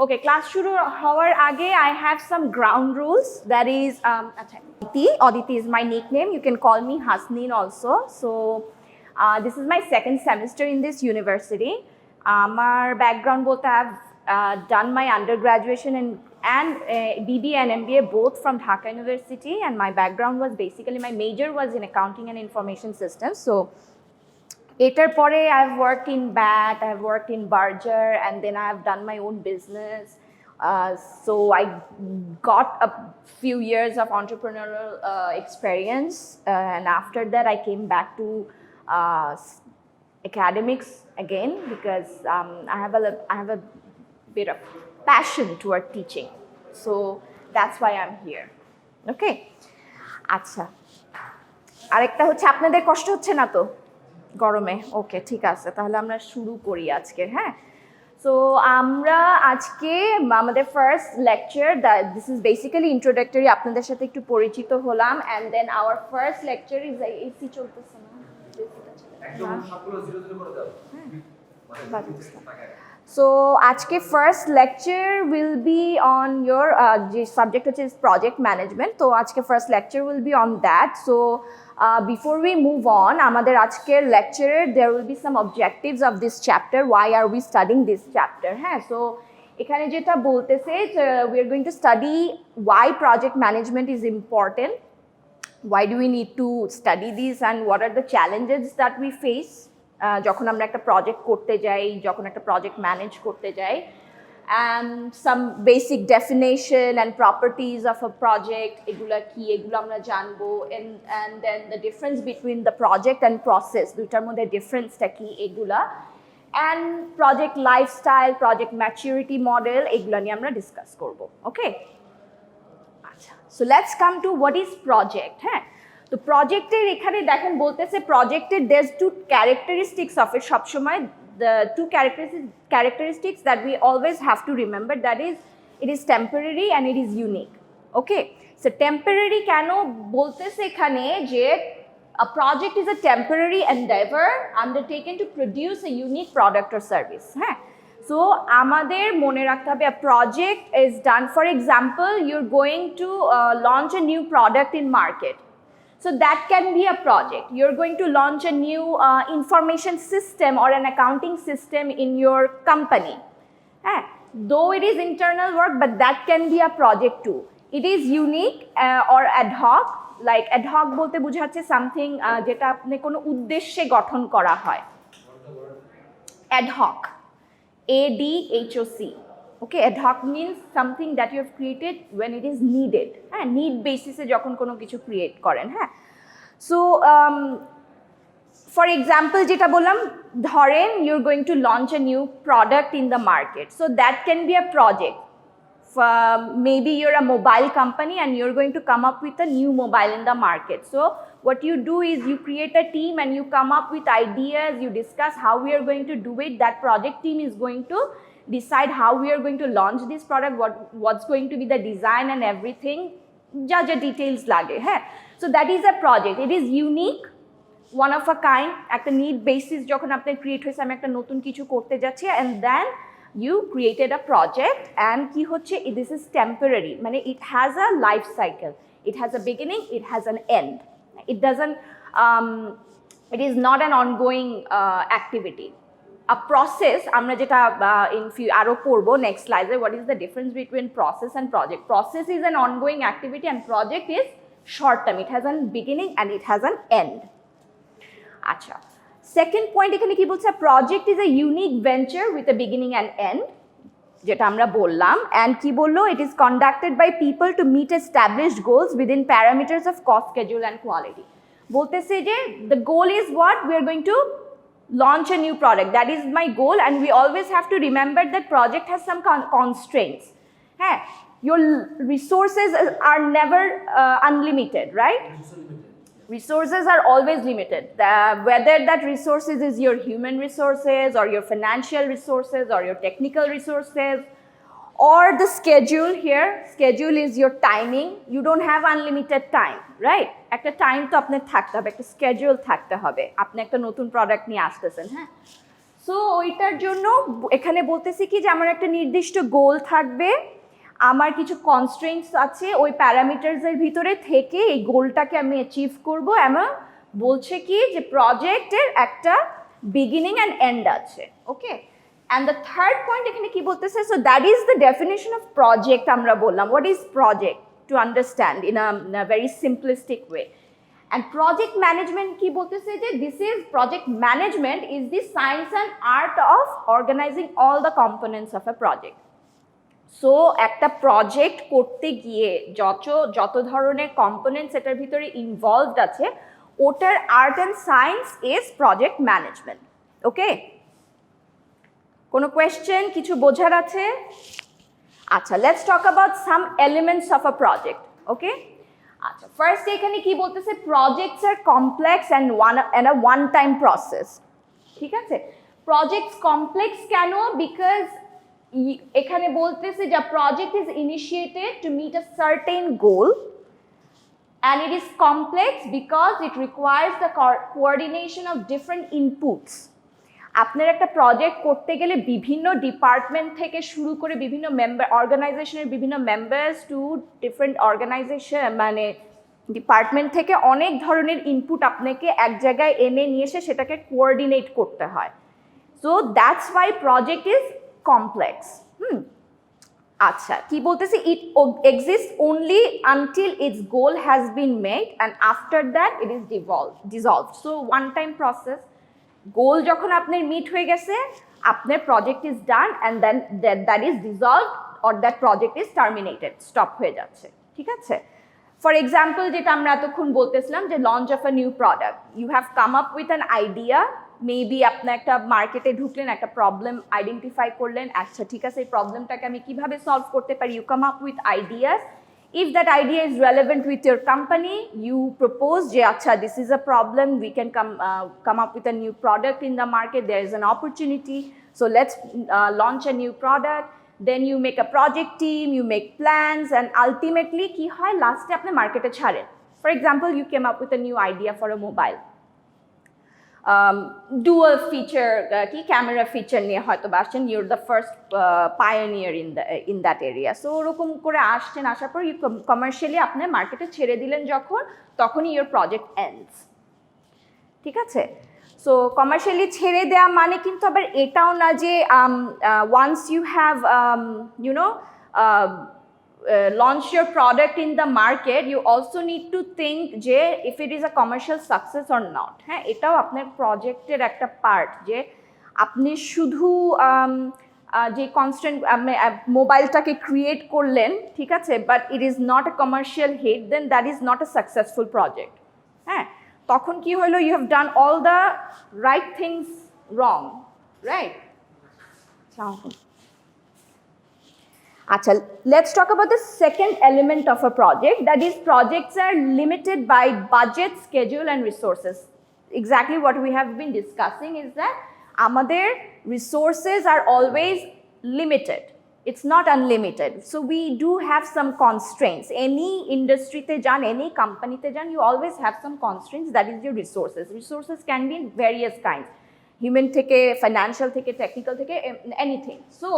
Okay, class শুরু হওয়ার আগে I have some ground rules. That is, Aditi is my nickname. You can call me Hasnin also. So, this is my second semester in this university. My background both have done my undergraduation and BBA and MBA both from Dhaka University. And my background was basically, my major was in accounting and information systems. So, etar pore I've worked in BAT, I've worked in Barger, and then I've done my own business. So I got a few years of entrepreneurial experience, and after that I came back to academics again because I have a bit of passion toward teaching. So that's why I'm here. Okay? আচ্ছা, আরেকটা হচ্ছে আপনাদের কষ্ট হচ্ছে না তো গরমে? ওকে, ঠিক আছে, তাহলে আমরা শুরু করি আজকে। হ্যাঁ, সো আমরা আজকে আমাদের first lecture, this is basically introductory, আপনাদের সাথে একটু পরিচিত হলাম, and then our first lecture is AC চলতেছে না, একদম সবগুলো জিরো জিরো করে দাও। সো আজকে first lecture will be on your যে সাবজেক্ট হচ্ছে প্রজেক্ট ম্যানেজমেন্ট, তো আজকে first lecture will be on that. So before we move on, আমাদের আজকের lecture there will be some objectives of this chapter. Why are we studying this chapter? হ্যাঁ, so এখানে যেটা বলতেছে we are going to study why project management is important, why do we need to study this, and what are the challenges that we face যখন আমরা একটা project করতে যাই, যখন একটা প্রজেক্ট ম্যানেজ করতে যাই, and some basic definition and properties of a project, এগুলা কি, এগুলো আমরা জানবো, and then the difference between the project and process, দুইটার মধ্যে ডিফারেন্সটা কি এগুলা, and project lifestyle, project maturity model, এগুলা নিয়ে আমরা ডিসকাস করব। ওকে, আচ্ছা, so let's come to what is project. হ্যাঁ, তো প্রজেক্টের এখানে দেখেন বলতেছে প্রজেক্টের there's two characteristics of it সবসময়, the two characteristics that we always have to remember, that is it is temporary and it is unique. Okay, so temporary কেন বলতেছে এখানে যে a project is a temporary endeavor undertaken to produce a unique product or service. হ্যাঁ, so আমাদের মনে রাখতে হবে a project is done, for example you're going to launch a new product in market. So that can be a project. You're going to launch a new information system or an accounting system in your company. Though it is internal work, but that can be a project too. It is unique or ad hoc. Like ad hoc bolte বুঝাচ্ছে something যেটা আপনি কোনো উদ্দেশ্যে গঠন করা হয়। Ad hoc, ADHOC. Okay, ad hoc means something that you have created when it is needed. হ্যাঁ, need basis এ যখন কোনো কিছু ক্রিয়েট করেন। হ্যাঁ, সো ফর এক্সাম্পল যেটা বললাম, ধরেন you're going to launch a new product in the market, so that can be a project. Maybe you're a mobile company and you're going to come up with a new mobile in the market. So what you do is you create a team and you come up with ideas, you discuss how we are going to do it. That project team is going to decide how we are going to launch this product, what's going to be the design and everything, যা যা details লাগে। হ্যাঁ, so that is a project. It is unique, one of a kind, একটা need basis যখন আপনার create হয়েছে, আমি একটা নতুন কিছু করতে যাচ্ছি, and then you created a project, and কি হচ্ছে, this is temporary, মানে it has a life cycle, it has a beginning, it has an end, it doesn't it is not an ongoing activity. A process, আমরা যেটা আরো পড়বো next স্লাইডে, what is the difference between process and project. Process is an ongoing activity and project is short term, it has a beginning and it has an end. আচ্ছা, second point এখানে কি বলছে, project is a unique venture with a beginning and end, যেটা আমরা বললাম, and কি বললো, it is conducted by people to meet established goals within parameters of cost, schedule and quality. বলতেছে যে the goal is what, we are going to launch a new product, that is my goal, and we always have to remember that project has some constraints. Hey, your resources are never unlimited, right? Resources are always limited. Whether that resources is your human resources or your financial resources or your technical resources or the schedule here. Schedule is your timing. You don't have unlimited time, right? একটা time তো আপনার থাকতে হবে, একটা schedule থাকতে হবে, আপনি একটা নতুন প্রোডাক্ট নিয়ে আসতেছেন। হ্যাঁ, সো ওইটার জন্য এখানে বলতেছি কি যে আমার একটা নির্দিষ্ট গোল থাকবে, আমার কিছু কনস্ট্রেন্টস আছে, ওই প্যারামিটার্সের ভিতরে থেকে এই গোলটাকে আমি অ্যাচিভ করবো। এমন বলছে কি যে প্রজেক্টের একটা বিগিনিং অ্যান্ড এন্ড আছে, ওকে। অ্যান্ড দ্য থার্ড পয়েন্ট এখানে কি বলতেছে, so that is the definition of project. আমরা বললাম what is project to understand in a very simplistic way. And project management কি বলতেছে যে this is project management is the science and art of organizing all the components of a project. So একটা project করতে গিয়ে যত ধরনের components এটার ভিতরে ইনভলভড আছে, ওটার art and science is project management, okay. কোনো কোয়েশ্চেন, কিছু বোঝার আছে? আচ্ছা, let's talk about some elements of a project, okay. আচ্ছা, ফার্স্ট এখানে কি বলতেছে, projects are complex and one time process, ঠিক আছে। প্রজেক্টস কমপ্লেক্স কেন? বিকজ এখানে বলতেছে যে project is initiated to meet a certain goal and it is complex because it requires the coordination of different inputs. আপনার একটা প্রজেক্ট করতে গেলে বিভিন্ন ডিপার্টমেন্ট থেকে শুরু করে বিভিন্ন মেম্বার অর্গানাইজেশনের বিভিন্ন মেম্বার্স টু ডিফারেন্ট অর্গানাইজেশন, মানে ডিপার্টমেন্ট থেকে অনেক ধরনের ইনপুট আপনাকে এক জায়গায় এনে নিয়ে এসে সেটাকে কোঅর্ডিনেট করতে হয়। So that's why project is complex. আচ্ছা, কি বলতেছি, it exist only until its goal has been made and after that it is dissolved. So one time process, goal যখন আপনার মিট হয়ে গেছে, আপনার project is done and then that is dissolved or that project is terminated, stop হয়ে যাচ্ছে, ঠিক আছে। For example, যেটা আমরা এতক্ষণ বলতেছিলাম যে launch of a new product, you have come up with an idea, maybe আপনি একটা মার্কেটে ঢুকলেন, একটা প্রবলেম আইডেন্টিফাই করলেন, আচ্ছা ঠিক আছে এই প্রবলেমটাকে আমি কিভাবে সলভ করতে পারি, you come up with ideas. If that idea is relevant with your company, you propose, acha, this is a problem, we can come up with a new product in the market, there is an opportunity, so let's launch a new product. Then you make a project team, you make plans, and ultimately ki hoy last e apni market e chharen. For example, you came up with a new idea for a mobile, dual feature কি camera feature নিয়ে হয়তো আসছেন, you're the first pioneer in that area. So ওরকম করে আসছেন, আসার পর you commercially আপনার মার্কেটে ছেড়ে দিলেন যখন, তখনই ইউর প্রজেক্ট এন্ডস, ঠিক আছে। সো কমার্শিয়ালি ছেড়ে দেওয়া মানে কিন্তু আবার এটাও না যে once you have launch your product in the market, you also need to think যে if it is a commercial success or not. হ্যাঁ, এটাও আপনার প্রজেক্টের একটা পার্ট, যে আপনি শুধু যে কনস্ট্যান্ট মোবাইলটাকে ক্রিয়েট করলেন, ঠিক আছে, but it is not a commercial hit, then that is not a successful project. হ্যাঁ, তখন কি হলো, you have done all the right things wrong, right. Achha, let's talk about the second element of a project, that is projects are limited by budget, schedule and resources. Exactly what we have been discussing is that amader resources are always limited. It's not unlimited. So we do have some constraints. Any industry te jan, any company te jan, you always have some constraints, that is your resources. Resources can be in various kinds. Human theke, financial theke, technical theke, anything. So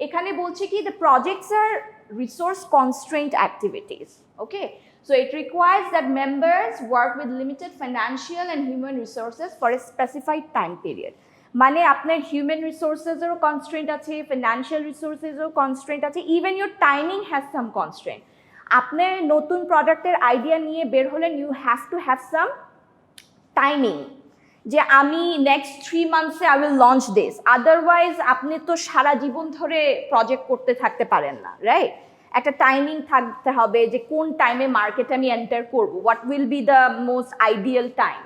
এখানে বলছে কি, the projects are resource constraint activities, okay. So it requires that members work with limited financial and human resources for a specified time period. মানে আপনার human রিসোর্সেসেরও constraint আছে, financial রিসোর্সেসেরও constraint আছে, even your timing has some constraint. আপনার নতুন প্রোডাক্টের idea নিয়ে বের হলেন, you have to have some timing, যে আমি next 3 months I will launch this, otherwise আপনি তো সারা জীবন ধরে প্রজেক্ট করতে থাকতে পারেন না, রাইট। একটা টাইমিং থাকতে হবে যে কোন টাইমে মার্কেটে আমি এন্টার করবো, what will be the most ideal time.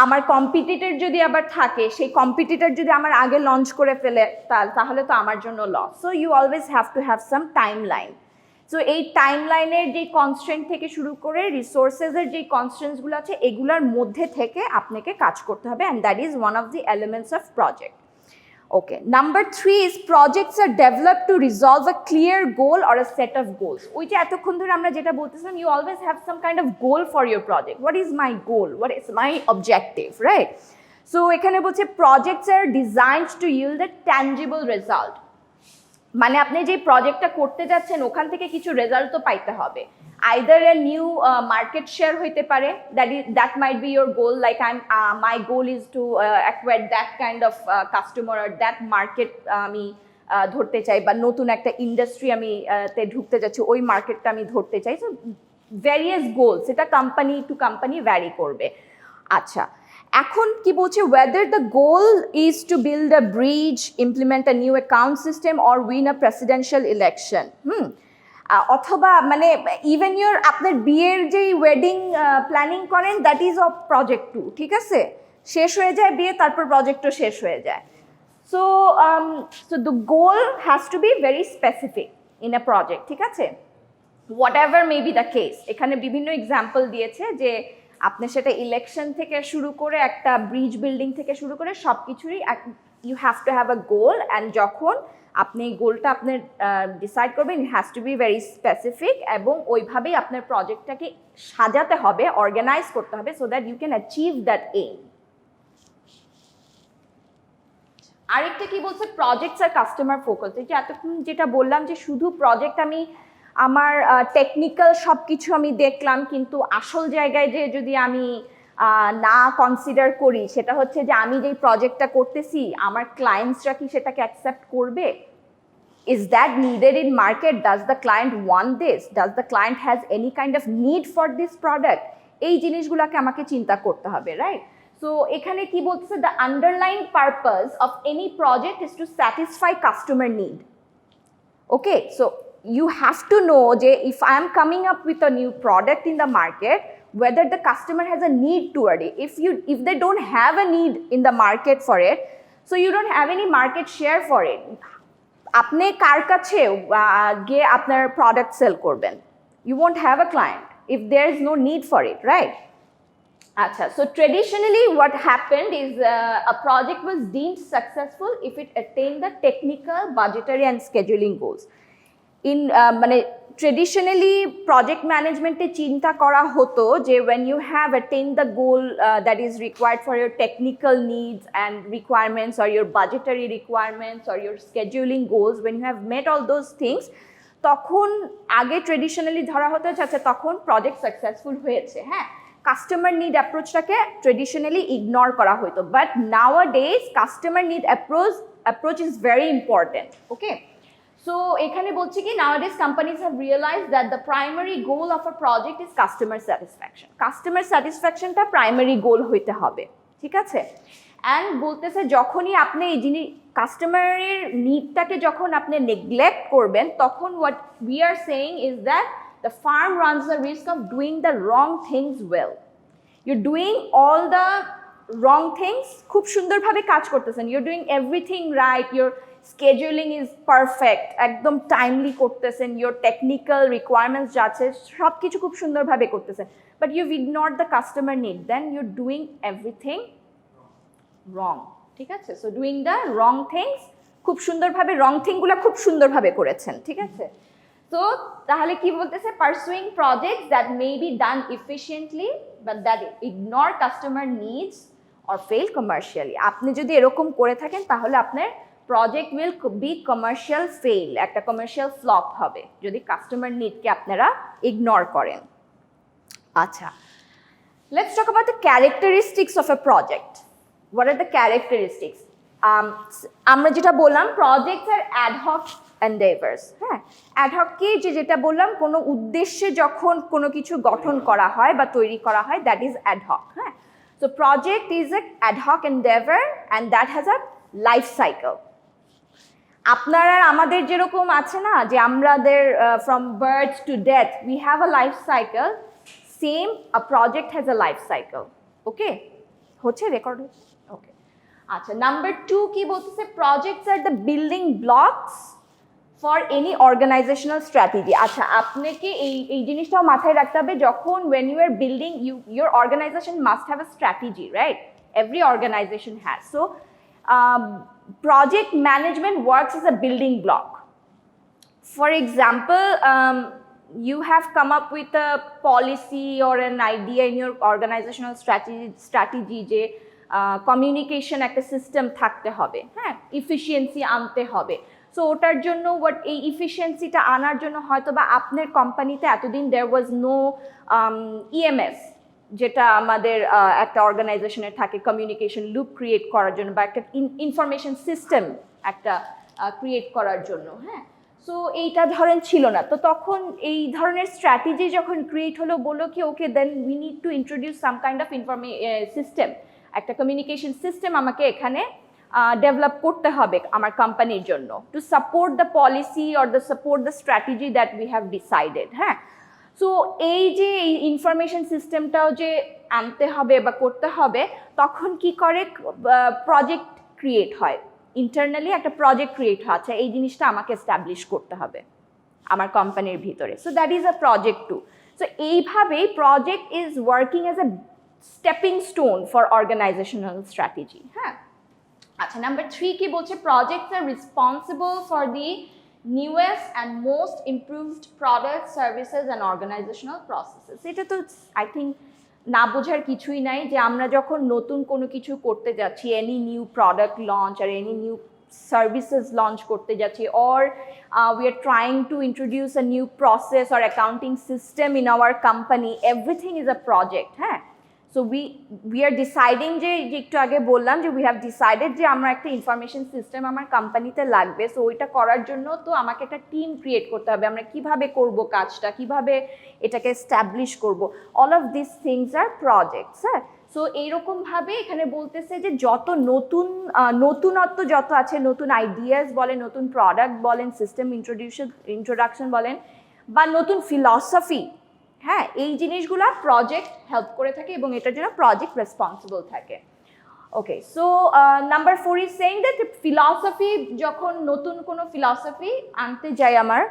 আমার কম্পিটিটর যদি আবার থাকে, সেই কম্পিটিটর যদি আমার আগে লঞ্চ করে ফেলে, তাহলে তো আমার জন্য loss. So you always have to have some time line. সো এই টাইম লাইনের যে কনস্ট্রেন্ট থেকে শুরু করে রিসোর্সেসের যে কনস্ট্রেন্টসগুলো আছে, এগুলোর মধ্যে থেকে আপনাকে কাজ করতে হবে, and that is one of the elements of project. Okay, number 3 is projects are develop to resolve a clear goal or a set of goals. ওই যে এতক্ষণ ধরে আমরা যেটা বলতেছিলাম, you always have some kind of goal for your project. What is my goal, what is my objective, right. So এখানে বলছে projects are designed to yield a tangible result, মানে আপনি যে প্রজেক্টটা করতে যাচ্ছেন ওখান থেকে কিছু রেজাল্ট তো পাইতে হবে। Either a new market share হইতে পারে, that might be your goal, like my goal is to acquire that kind of customer আর দ্যাট মার্কেট আমি ধরতে চাই, বা নতুন একটা ইন্ডাস্ট্রি আমি তে ঢুকতে যাচ্ছি, ওই মার্কেটটা আমি ধরতে চাই। সো ভ্যারিয়াস গোলস, এটা কোম্পানি টু কোম্পানি ভ্যারি করবে। আচ্ছা, এখন কি বলছে, whether the goal is to build a bridge, implement a new account system or win a presidential election, অথবা মানে ইভেন ইয়োর আপনার বিয়ের যেই ওয়েডিং প্ল্যানিং করেন, দ্যাট ইজ অফ প্রজেক্ট 2, ঠিক আছে? শেষ হয়ে যায় বিয়ে, তারপর প্রজেক্টও শেষ হয়ে যায়। So the goal has to be very specific in a project, ঠিক আছে? What ever may be the case, এখানে বিভিন্ন এক্সাম্পল দিয়েছে যে আপনি সেটা ইলেকশন থেকে শুরু করে একটা ব্রিজ বিল্ডিং থেকে শুরু করে সব কিছুরই you have to have a goal, and যখন আপনি গোলটা আপনার ডিসাইড করবেন, it has to be very specific, এবং ওইভাবেই আপনার প্রজেক্টটাকে সাজাতে হবে, অর্গানাইজ করতে হবে, so that you can achieve that aim. আরেকটা কি বলছে, প্রজেক্টস আর কাস্টমার ফোকাস। এই যে এতক্ষণ যেটা বললাম যে শুধু প্রজেক্ট আমি আমার টেকনিক্যাল সব কিছু আমি দেখলাম, কিন্তু আসল জায়গায় যে যদি আমি না কনসিডার করি, সেটা হচ্ছে যে আমি যেই প্রজেক্টটা করতেছি আমার ক্লায়েন্টসরা কি সেটাকে অ্যাকসেপ্ট করবে? Is that needed in market? Does the client want this? Does the client has any kind of need for this product? এই জিনিসগুলোকে আমাকে চিন্তা করতে হবে, রাইট? সো এখানে কি বলতেছে, the underline purpose of any project is to satisfy customer need. Okay, so you have to know যে if I am coming up with a new product in the market, whether the customer has a need toward it. If they don't have a need in the market for it, so you don't have any market share for it. আপনি কার কাছে গিয়ে আপনার product sell করবেন? You won't have a client if there is no need for it, right? আচ্ছা, so traditionally what happened is a project was deemed successful if it attained the technical, budgetary and scheduling goals. In মানে traditionally project ম্যানেজমেন্টে চিন্তা করা হতো যে when you have attained the goal that is required for your technical needs and requirements, or your budgetary requirements, or your scheduling goals, when you have met all those things, তখন আগে traditionally ধরা হতো যে আচ্ছা তখন project successful হয়েছে। হ্যাঁ, customer need অ্যাপ্রোচটাকে traditionally ignore করা হতো, but নাওয়াডেজ customer need approach is very important. Okay, so এখানে বলছি কি, nowadays companies have realized that the primary goal of a project is customer satisfaction. Customer satisfaction টা primary goal হইতে হবে, ঠিক আছে? and বলতেছে যখনই আপনি এই জিনিস কাস্টমারের নিডটাকে যখন আপনি নেগলেক্ট করবেন, তখন what we are saying is that the firm runs the risk of doing the wrong things well. You're doing all the wrong things, খুব সুন্দরভাবে কাজ করতেছেন, you're doing everything right, you're scheduling is perfect, একদম timely করতেছেন, your technical requirements যা আছে সব কিছু খুব সুন্দরভাবে করতেছেন, but you've ignored the customer need, then you're doing everything wrong, ঠিক আছে? so doing the wrong things, খুব সুন্দরভাবে wrong thing গুলো খুব সুন্দরভাবে করেছেন, ঠিক আছে? তো তাহলে কি বলতেছে, pursuing projects that may be done efficiently but that ignore customer needs or fail commercially. আপনি যদি এরকম করে থাকেন তাহলে আপনার project will B commercial fail, একটা কমার্শিয়াল ফ্লপ হবে যদি কাস্টমার নিডকে আপনারা ইগনোর করেন। আচ্ছা, let's talk about the characteristics of A project. What are the characteristics? আমরা যেটা বললাম, প্রজেক্টস আর অ্যাডহক এন্ডেভার্স। হ্যাঁ, অ্যাডহক কি, যেটা বললাম কোনো উদ্দেশ্যে যখন কোনো কিছু গঠন করা হয় বা তৈরি করা হয়, দ্যাট ইজ অ্যাডহক। হ্যাঁ, so project is a ad hoc endeavour and that has a life cycle. আপনার আর আমাদের যেরকম আছে না যে আমাদের from birth to death we have a life cycle, same a project has a life cycle. Okay, হচ্ছে রেকর্ড হচ্ছে? ওকে, আচ্ছা, নাম্বার 2 কি বলতেছে, projects are the building blocks for any organisational strategy. আচ্ছা, আপনাকে এই জিনিসটাও মাথায় রাখতে হবে, যখন when you are building, your organization must have a strategy, right? Every organization has. So project management works as a building block. For example, you have come up with a policy or an idea in your organizational strategy যে communication একটা system থাকতে হবে, হ্যাঁ, efficiency আনতে হবে। So ওটার জন্য এই ইফিসিয়েন্সিটা আনার জন্য হয়তো বা আপনার কোম্পানিতে এতদিন দেয়ার ওয়াজ নো ইএমএস, যেটা আমাদের একটা অর্গানাইজেশনের থাকে কমিউনিকেশন লুপ ক্রিয়েট করার জন্য বা একটা ইনফরমেশন সিস্টেম একটা ক্রিয়েট করার জন্য, হ্যাঁ। সো এইটা ধরেন ছিল না, তো তখন এই ধরনের স্ট্র্যাটেজি যখন ক্রিয়েট হলো, বললো কি okay then we need to introduce some kind of system, একটা কমিউনিকেশন সিস্টেম আমাকে এখানে ডেভেলপ করতে হবে আমার কোম্পানির জন্য, to support the policy or the support the strategy that we have decided, হ্যাঁ। সো এই যে এই ইনফরমেশন সিস্টেমটাও যে আনতে হবে বা করতে হবে, তখন কি করে প্রজেক্ট ক্রিয়েট হয়, ইন্টারনালি একটা প্রজেক্ট ক্রিয়েট হয়, আচ্ছা এই জিনিসটা আমাকে এস্টাবলিশ করতে হবে আমার কোম্পানির ভিতরে। So that is a project too. So এইভাবেই project is working as a stepping stone for organisational strategy, হ্যাঁ। আচ্ছা, নাম্বার 3 কি বলছে, projects are responsible for the newest and most improved products, services and organizational processes. এটা তো I think না বোঝার কিছুই নাই যে আমরা যখন নতুন কোনো কিছু করতে যাচ্ছি, এনি নিউ প্রোডাক্ট লঞ্চ আর এনি নিউ সার্ভিসেস লঞ্চ করতে যাচ্ছি, or we are trying to introduce a new process or accounting system in our company, everything is a project, হ্যাঁ। সো উই আর ডিসাইডিং যে একটু আগে বললাম যে we have decided যে আমার একটা ইনফরমেশন সিস্টেম আমার কোম্পানিতে লাগবে। সো ওইটা করার জন্য তো আমাকে একটা টিম ক্রিয়েট করতে হবে, আমরা কিভাবে করব কাজটা, কিভাবে এটাকে এস্টাবলিশ করব, all of this things are projects, হ্যাঁ। সো এইরকমভাবে এখানে বলতেছে যে যত নতুনত্ব যত আছে, নতুন আইডিয়াস বলেন, নতুন প্রোডাক্ট বলেন, সিস্টেম ইন্ট্রোডাকশন বলেন, বা নতুন ফিলসফি, হ্যাঁ, এই জিনিসগুলো প্রজেক্ট হেল্প করে থাকে এবং এটার জন্য প্রজেক্ট রেসপন্সিবল থাকে। Okay, so number 4 is saying that philosophy, যখন নতুন কোনো ফিলসফি আনতে যাই আমার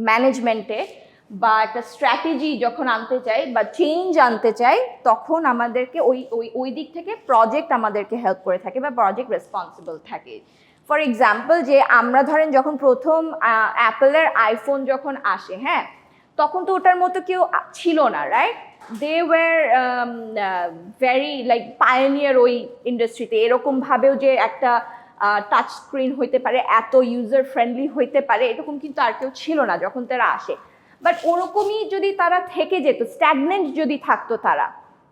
ম্যানেজমেন্টে, বা একটা স্ট্র্যাটেজি যখন আনতে চাই বা চেঞ্জ আনতে চাই, তখন আমাদেরকে ওই দিক থেকে প্রজেক্ট আমাদেরকে হেল্প করে থাকে বা প্রজেক্ট রেসপন্সিবল থাকে। ফর এক্সাম্পল, যে আমরা ধরেন যখন প্রথম অ্যাপলের আইফোন যখন আসে, হ্যাঁ, তখন তো ওটার মতো কেউ ছিল না, right? They were very like pioneer ওই ইন্ডাস্ট্রিতে। এরকমভাবেও যে একটা টাচ স্ক্রিন হইতে পারে, এত ইউজার ফ্রেন্ডলি হইতে পারে, এরকম কিন্তু আর কেউ ছিল না যখন তারা আসে। বাট ওরকমই যদি তারা থেকে যেত, স্ট্যাগনেন্ট যদি থাকতো তারা,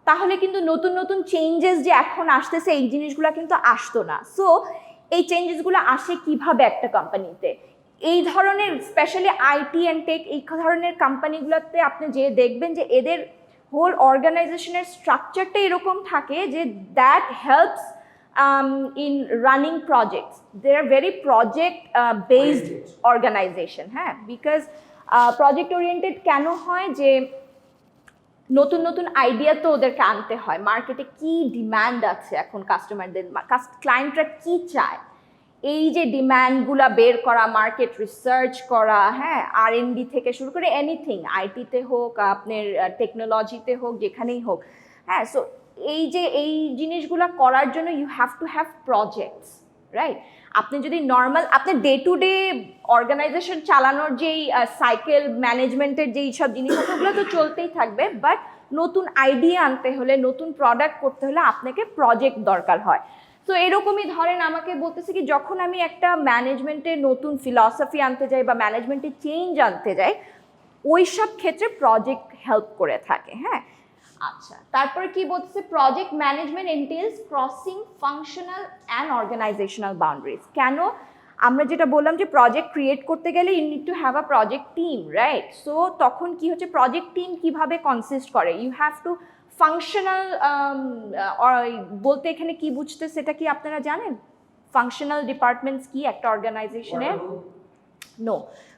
তাহলে কিন্তু নতুন নতুন চেঞ্জেস যে এখন আসতেছে, এই জিনিসগুলো কিন্তু আসতো না। সো এই চেঞ্জেসগুলো আসে কিভাবে একটা কোম্পানিতে, এই ধরনের স্পেশালি আইটি অ্যান্ড টেক এই ধরনের কোম্পানিগুলোতে আপনি যে দেখবেন যে এদের হোল অর্গানাইজেশনের স্ট্রাকচারটা এরকম থাকে যে that helps in running projects. They are very project based organization, হ্যাঁ। বিকজ প্রজেক্ট ওরিয়েন্টেড কেন হয়, যে নতুন নতুন আইডিয়া তো ওদেরকে আনতে হয়, মার্কেটে কি ডিম্যান্ড আছে এখন, কাস্টমারদের ক্লায়েন্টরা কি চায়, এই যে ডিম্যান্ডগুলা বের করা, মার্কেট রিসার্চ করা, হ্যাঁ, R&D থেকে শুরু করে এনিথিং, আইটিতে হোক, আপনার টেকনোলজিতে হোক, যেখানেই হোক, হ্যাঁ। সো এই জিনিসগুলো করার জন্য you have to have projects, right? আপনি যদি নর্মাল আপনি ডে টু ডে অর্গানাইজেশন চালানোর যেই সাইকেল ম্যানেজমেন্টের যেই সব জিনিসপত্রগুলো তো চলতেই থাকবে, বাট নতুন আইডিয়া আনতে হলে, নতুন প্রোডাক্ট করতে হলে আপনাকে প্রজেক্ট দরকার হয়। তো এরকমই ধরেন আমাকে বলতেছে কি, যখন আমি একটা ম্যানেজমেন্টের নতুন ফিলসফি আনতে যাই বা ম্যানেজমেন্টে চেঞ্জ আনতে যাই, ওই সব ক্ষেত্রে প্রজেক্ট হেল্প করে থাকে, হ্যাঁ। আচ্ছা, তারপরে কি বলতেছে, project management entails crossing functional and organisational boundaries. কেন? আমরা যেটা বললাম যে প্রজেক্ট ক্রিয়েট করতে গেলে you need to have a project team, right? So তখন কি হচ্ছে, প্রজেক্ট টিম কিভাবে কনসিস্ট করে, ইউ হ্যাভ টু ফাংশনাল বলতে এখানে কি বুঝতে, সেটা কি আপনারা জানেন? ফাংশনাল ডিপার্টমেন্টস কি একটা অর্গানাইজেশনে? নো,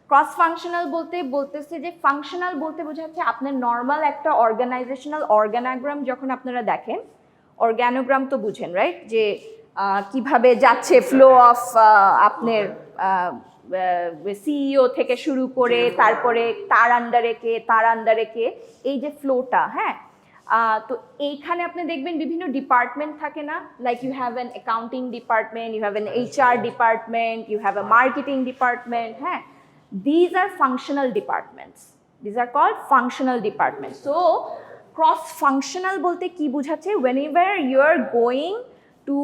ক্রস ফাংশনাল বলতেছে যে, ফাংশনাল বলতে বোঝাচ্ছে আপনার নর্মাল একটা অর্গানাইজেশনাল অর্গানোগ্রাম যখন আপনারা দেখেন, অর্গানোগ্রাম তো বুঝেন, রাইট? যে কিভাবে যাচ্ছে ফ্লো অফ আপনার সিইও থেকে শুরু করে, তারপরে তার আন্ডারে কে, এই যে ফ্লোটা, হ্যাঁ। তো এইখানে আপনি দেখবেন বিভিন্ন ডিপার্টমেন্ট থাকে না, like you have an accounting department, you have an HR department, you have a marketing department, হ্যাঁ। These are functional departments. These are called functional departments. So cross functional বলতে কি বোঝাচ্ছে, whenever you are going to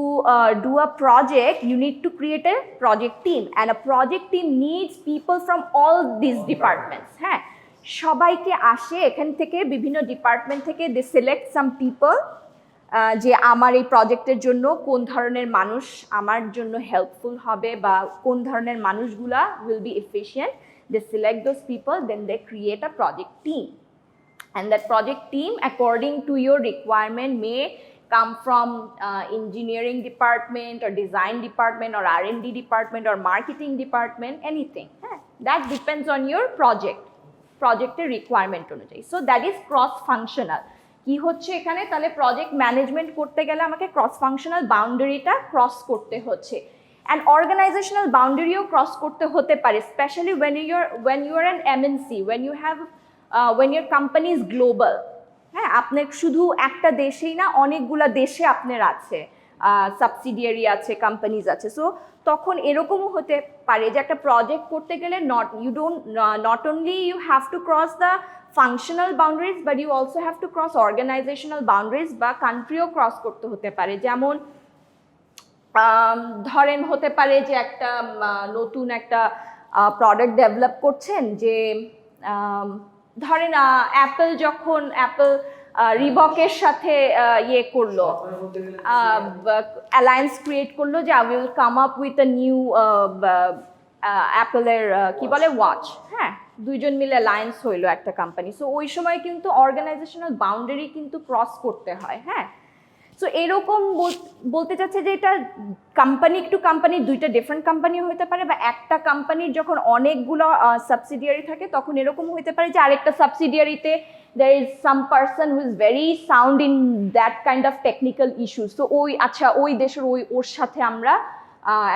do a project, you need to create a project team, and a project team needs people from all these departments. হ্যাঁ, সবাইকে আসে এখান থেকে, বিভিন্ন department থেকে দে সিলেক্ট সাম পিপল, যে আমার এই প্রজেক্টের জন্য কোন ধরনের মানুষ আমার জন্য হেল্পফুল হবে বা কোন ধরনের মানুষগুলা will be efficient. They select those people, then they create a project team, and that project team according to your requirement may come from engineering department or design department or R&D department or marketing department, anything. That depends on your projected requirement অনুযায়ী. So that is cross functional. কি হচ্ছে এখানে, তাহলে project management করতে গেলে আমাকে cross functional বাউন্ডারিটা cross করতে হচ্ছে, অ্যান্ড অর্গানাইজেশনাল বাউন্ডারিও ক্রস করতে হতে পারে, specially when you are an MNC, when your company is global. হ্যাঁ, আপনার শুধু একটা দেশেই না, অনেকগুলা দেশে আপনার আছে সাবসিডিয়ারি আছে, কোম্পানিজ আছে। সো তখন এরকমও হতে পারে যে একটা প্রজেক্ট করতে গেলে not only you have to cross the functional boundaries, but you also have to cross organizational boundaries, বা কান্ট্রিও ক্রস করতে হতে পারে। যেমন ধরেন হতে পারে যে একটা নতুন একটা প্রোডাক্ট ডেভেলপ করছেন, যে ধরেন অ্যাপল রিবকের সাথে ইয়ে করলো, অ্যালায়েন্স ক্রিয়েট করলো যে I will come up with a new অ্যাপলের কি বলে ওয়াচ। হ্যাঁ, দুইজন মিলে অ্যালায়েন্স হইলো একটা কোম্পানি। সো ওই সময় কিন্তু অর্গানাইজেশনাল বাউন্ডারি কিন্তু ক্রস করতে হয়। হ্যাঁ, সো এরকম বলতে চাচ্ছে যে এটা কোম্পানি টু কোম্পানি, দুইটা ডিফারেন্ট কোম্পানি হতে পারে, বা একটা কোম্পানির যখন অনেকগুলো সাবসিডিয়ারি থাকে তখন এরকম হতে পারে যে আরেকটা সাবসিডিয়ারিতে there is some person who is very sound in that kind of technical issues. So ওই দেশের ওর সাথে আমরা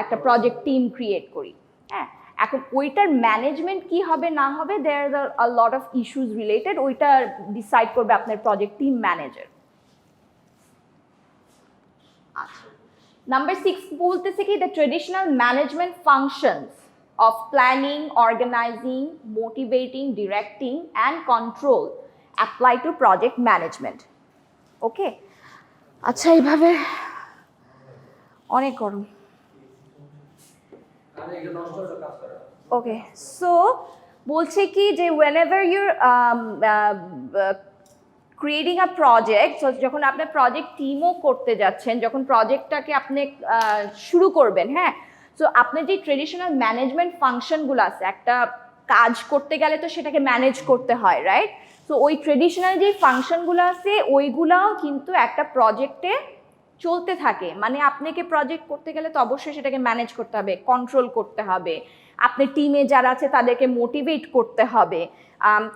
একটা প্রজেক্ট টিম ক্রিয়েট করি। হ্যাঁ, এখন ওইটার ম্যানেজমেন্ট কি হবে না হবে, there are a lot of issues related, ওইটা ডিসাইড করবে আপনার প্রজেক্ট টিম ম্যানেজার। আচ্ছা, নাম্বার 6 বলতেছে কি, the traditional management functions of planning, organising, motivating, directing and control apply to project management. Okay, আচ্ছা, এইভাবে অনেক গরম। ওকে, সো বলছে কি যে whenever you're creating a project, so যখন আপনি প্রজেক্ট টিমও করতে যাচ্ছেন, যখন প্রজেক্টটাকে আপনি শুরু করবেন, হ্যাঁ, সো আপনার যে ট্রেডিশনাল ম্যানেজমেন্ট ফাংশনগুলো আছে, একটা কাজ করতে গেলে তো সেটাকে ম্যানেজ করতে হয়, রাইট? সো ওই ট্রেডিশনাল যে ফাংশনগুলো আছে ওইগুলাও কিন্তু একটা প্রজেক্টে চলতে থাকে। মানে আপনাকে প্রজেক্ট করতে গেলে তো অবশ্যই সেটাকে ম্যানেজ করতে হবে, কন্ট্রোল করতে হবে, আপনার টিমে যারা আছে তাদেরকে মোটিভেট করতে হবে,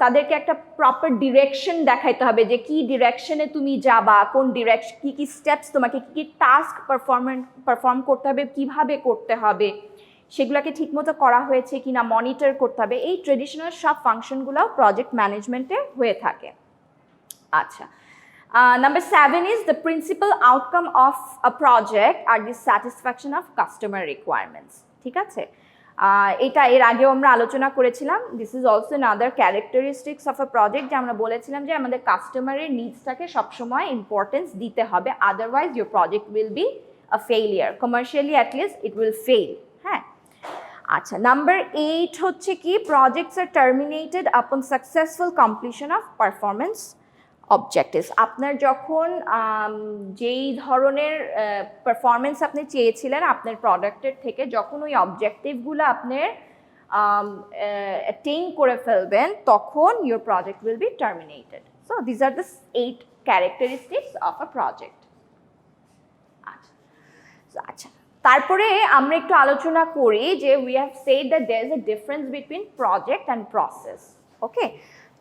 তাদেরকে একটা প্রপার ডিরেকশন দেখাইতে হবে যে কি ডিরেকশনে তুমি যাবা, কোন ডিরেকশন, কি স্টেপস তোমাকে কি টাস্ক পারফর্ম করতে হবে, কিভাবে করতে হবে, সেগুলোকে ঠিকমতো করা হয়েছে কিনা মনিটর করতে হবে। এই ট্রেডিশনাল সব ফাংশনগুলো প্রজেক্ট ম্যানেজমেন্টে হয়ে থাকে। আচ্ছা, number 7 is the principal outcome of a project are the satisfaction of customer requirements. ঠিক আছে, এটা এর আগেও আমরা আলোচনা করেছিলাম। This is also another characteristics of a project, যে আমরা বলেছিলাম যে আমাদের কাস্টমারের নিডসটাকে সবসময় ইম্পর্টেন্স দিতে হবে, otherwise your project will be a failure, commercially at least it will fail. হ্যাঁ, আচ্ছা, নাম্বার 8 হচ্ছে কি, projects are terminated upon successful completion of performance objectives. আপনার যখন যেই ধরনের পারফরমেন্স আপনি চেয়েছিলেন আপনার প্রোডাক্টের থেকে, যখন ওই অবজেক্টিভগুলো আপনার অ্যাটেইন করে ফেলবেন, তখন your project will be terminated. So these are the 8 characteristics of a project. আচ্ছা, তারপরে আমরা একটু আলোচনা করি যে we have said that there is a difference between project and process. Okay,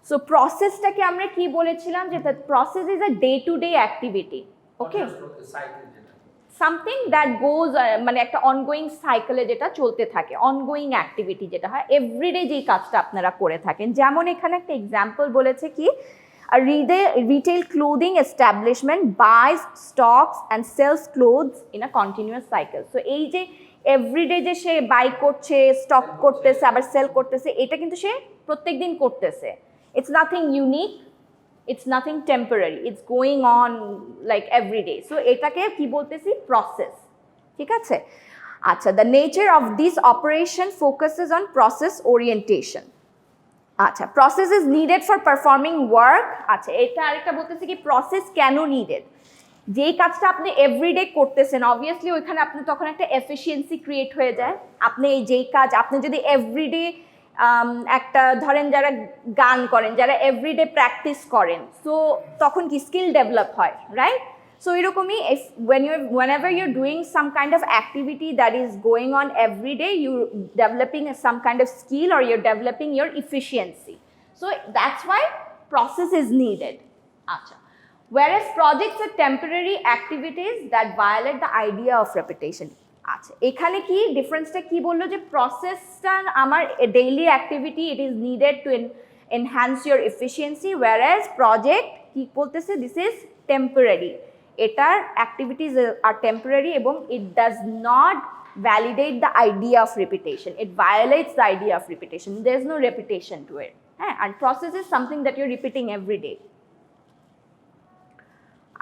so প্রসেসটাকে আমরা কি বলেছিলাম, যে process is a day to day activity. Okay, something that goes, মানে একটা অনগোয়িং সাইকেলে যেটা চলতে থাকে, অনগোয়িং অ্যাক্টিভিটি যেটা হয় এভরিডে, যেই কাজটা আপনারা করে থাকেন। যেমন এখানে একটা এক্সাম্পল বলেছে কি, a retail clothing establishment buys, stocks and sells clothes in a continuous cycle. So এই যে এভরিডে যে সে বাই করছে, স্টক করতেছে, আবার সেল করতেছে, এটা কিন্তু সে প্রত্যেকদিন করতেছে। It's nothing unique, it's nothing temporary, it's going on like everyday. So এটাকে কি বলতেছি, প্রসেস, ঠিক আছে। আচ্ছা, the nature of this operation focuses on process orientation. আচ্ছা, process is needed for performing work. আচ্ছা, এটা আরেকটা বলতেছি কি প্রসেস কেন নিডেড, যেই কাজটা আপনি এভরিডে করতেছেন অবভিয়াসলি ওইখানে আপনি তখন একটা এফিসিয়েন্সি ক্রিয়েট হয়ে যায়। আপনি এই যেই কাজ আপনি যদি এভরিডে একটা ধরেন যারা গান করেন, যারা এভরিডে প্র্যাকটিস করেন, সো তখন কি স্কিল ডেভেলপ হয়, রাইট? So এরকমই whenever you're doing some kind of activity that is going on every day, you're developing some kind of skill or you're developing your efficiency. So that's why process is needed. Acha. Whereas projects are temporary activities that violate the idea of repetition. আচ্ছা, এখানে কি ডিফারেন্সটা কি বললো, যে প্রসেসটা আমার daily activity, it is needed to enhance your efficiency, whereas project কি বলতেছে, দিস ইজ টেম্পোরারি, এটার অ্যাক্টিভিটিজ আর টেম্পোরারি এবং it does not validate the idea of repetition, it violates the idea of repetition, there is no repetition to it, হ্যাঁ, and process is something that your repeating every day.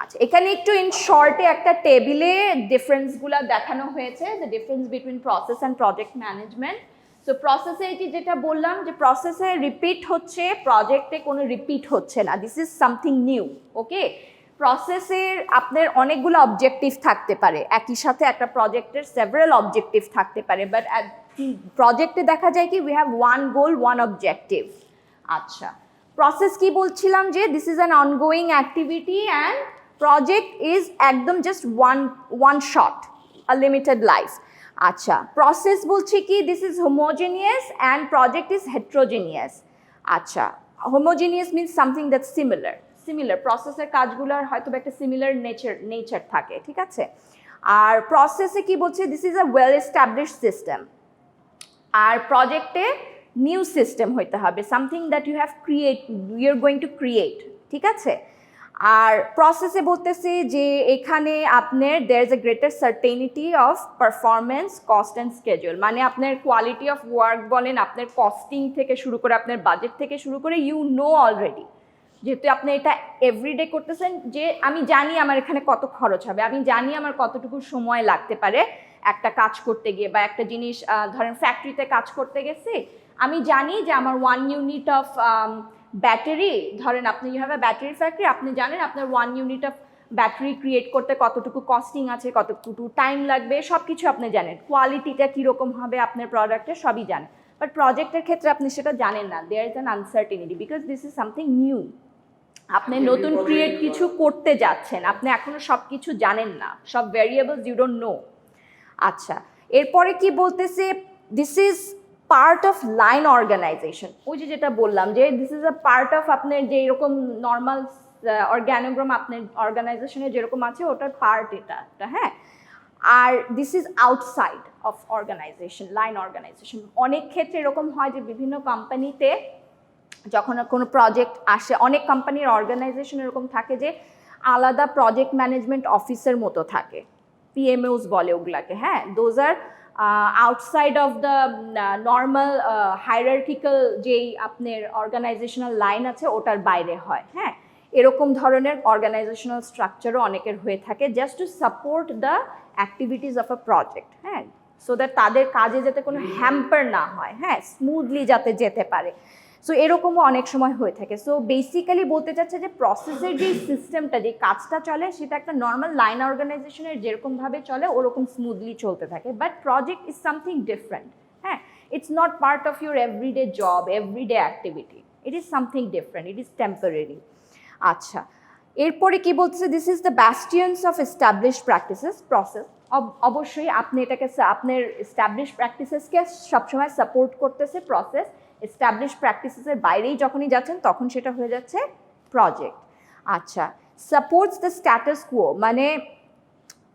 আচ্ছা, এখানে একটু in শর্টে একটা টেবিলে ডিফারেন্সগুলো দেখানো হয়েছে, the difference between process and project management. So প্রসেসে এটি যেটা বললাম যে প্রসেসে রিপিট হচ্ছে, প্রজেক্টে কোনো রিপিট হচ্ছে না, দিস ইজ সামথিং নিউ, ওকে। প্রসেসের আপনার অনেকগুলো অবজেক্টিভ থাকতে পারে, একই সাথে একটা প্রজেক্টের সেভারাল অবজেক্টিভ থাকতে পারে, বাট প্রজেক্টে দেখা যায় কি we have one goal, one objective. আচ্ছা, প্রসেস কি বলছিলাম যে this is an ongoing activity and project is একদম just one shot, a limited life. আচ্ছা, প্রসেস বলছে কি this is homogeneous and project is heterogeneous. আচ্ছা, homogeneous means something that's similar, প্রসেসের কাজগুলোর হয়তো একটা সিমিলার নেচার থাকে, ঠিক আছে। আর প্রসেসে কি বলছে, this is a well established system, আর প্রজেক্টে নিউ সিস্টেম হইতে হবে, something that you are going to create, ঠিক আছে। আর প্রসেসে বলতেছি যে এখানে আপনার there is a greater certainty of performance, cost and schedule, মানে আপনার কোয়ালিটি অফ ওয়ার্ক বলেন, আপনার কস্টিং থেকে শুরু করে আপনার বাজেট থেকে শুরু করে ইউ নো অলরেডি, যেহেতু আপনি এটা এভরিডে করতেছেন, যে আমি জানি আমার এখানে কত খরচ হবে, আমি জানি আমার কতটুকু সময় লাগতে পারে একটা কাজ করতে গিয়ে, বা একটা জিনিস ধরেন ফ্যাক্টরিতে কাজ করতে গেছি, আমি জানি যে আমার 1 ইউনিট অফ ব্যাটারি, ধরেন আপনি you have a battery factory, আপনি জানেন আপনার 1 ইউনিট অফ ব্যাটারি ক্রিয়েট করতে কতটুকু কস্টিং আছে, কতটুকু টাইম লাগবে, সব কিছু আপনি জানেন, কোয়ালিটিটা কীরকম হবে আপনার প্রোডাক্টের সবই জানেন। বাট প্রজেক্টের ক্ষেত্রে আপনি সেটা জানেন না, there is an uncertainty because this is something new, আপনি নতুন ক্রিয়েট কিছু করতে যাচ্ছেন, আপনি এখনো সব কিছু জানেন না, সব ভ্যারিয়েবলস ইউ ডোন্ট নো। আচ্ছা, এরপরে কি বলতেছে, this is part of line organization, ওই যেটা বললাম যে this is a part of আপনার যে এরকম নর্মাল অর্গ্যানোগ্রাম আপনার অর্গানাইজেশনে যেরকম আছে ওটার পার্ট এটা, হ্যাঁ। আর this is outside of organisation, line organisation. অনেক ক্ষেত্রে এরকম হয় যে বিভিন্ন কোম্পানিতে যখন কোনো প্রজেক্ট আসে, অনেক কোম্পানির অর্গানাইজেশন এরকম থাকে যে আলাদা প্রজেক্ট ম্যানেজমেন্ট অফিসের মতো থাকে, পিএমওস বলে ওগুলাকে, হ্যাঁ। Those are outside of the normal hierarchical যেই আপনার অর্গানাইজেশনাল লাইন আছে ওটার বাইরে হয়, হ্যাঁ। এরকম ধরনের অর্গানাইজেশনাল স্ট্রাকচারও অনেকের হয়ে থাকে, just two support the activities of a project, হ্যাঁ, সো দ্যাট তাদের কাজে যাতে কোনো হ্যাম্পার না হয়, হ্যাঁ, স্মুথলি যাতে যেতে পারে। সো এরকমও অনেক সময় হয়ে থাকে। সো বেসিক্যালি বলতে চাচ্ছে যে প্রসেসের যে সিস্টেমটা, যে কাজটা চলে সেটা একটা নর্মাল লাইন অর্গানাইজেশনের যেরকমভাবে চলে ওরকম স্মুথলি চলতে থাকে, but project is something different, হ্যাঁ। It's not part of your everyday job, everyday activity, it is something different, it is temporary. আচ্ছা, এরপরে কি বলছে, this is the bastions of established practices. Process অবশ্যই আপনি এটাকে আপনার এস্টাবলিশড প্র্যাকটিসেসকে সবসময় সাপোর্ট করতেছে প্রসেস, এস্টাবলিশ প্র্যাকটিসেসের বাইরেই যখনই যাচ্ছেন তখন সেটা হয়ে যাচ্ছে প্রজেক্ট। আচ্ছা, সাপোর্টস দ্য স্ট্যাটাস কুয়ো, মানে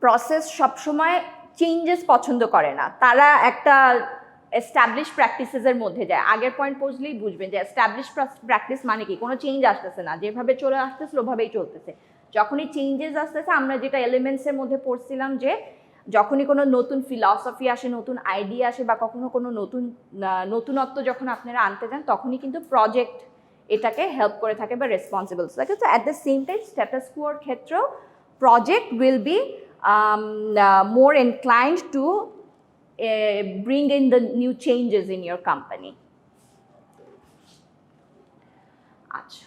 প্রসেস সবসময় চেঞ্জেস পছন্দ করে না, তারা একটা এস্টাবলিশ প্র্যাকটিসেসের মধ্যে যায়। আগের পয়েন্ট পৌঁছলেই বুঝবেন যে এস্টাবলিশ প্র্যাকটিস মানে কি, কোনো চেঞ্জ আসতেছে না, যেভাবে চলে আসতেছে ওভাবেই চলতেছে। যখনই চেঞ্জেস আসতেছে, আমরা যেটা এলিমেন্টসের মধ্যে পড়ছিলাম যে যখনই কোনো নতুন ফিলসফি আসে, নতুন আইডিয়া আসে, বা কখনো কোনো নতুনত্ব যখন আপনারা আনতে যান, তখনই কিন্তু প্রজেক্ট এটাকে হেল্প করে থাকে বা রেসপন্সিবল থাকে। তো at the same time status কোর ক্ষেত্রেও project will be more inclined to bring in the new changes in your company. আচ্ছা,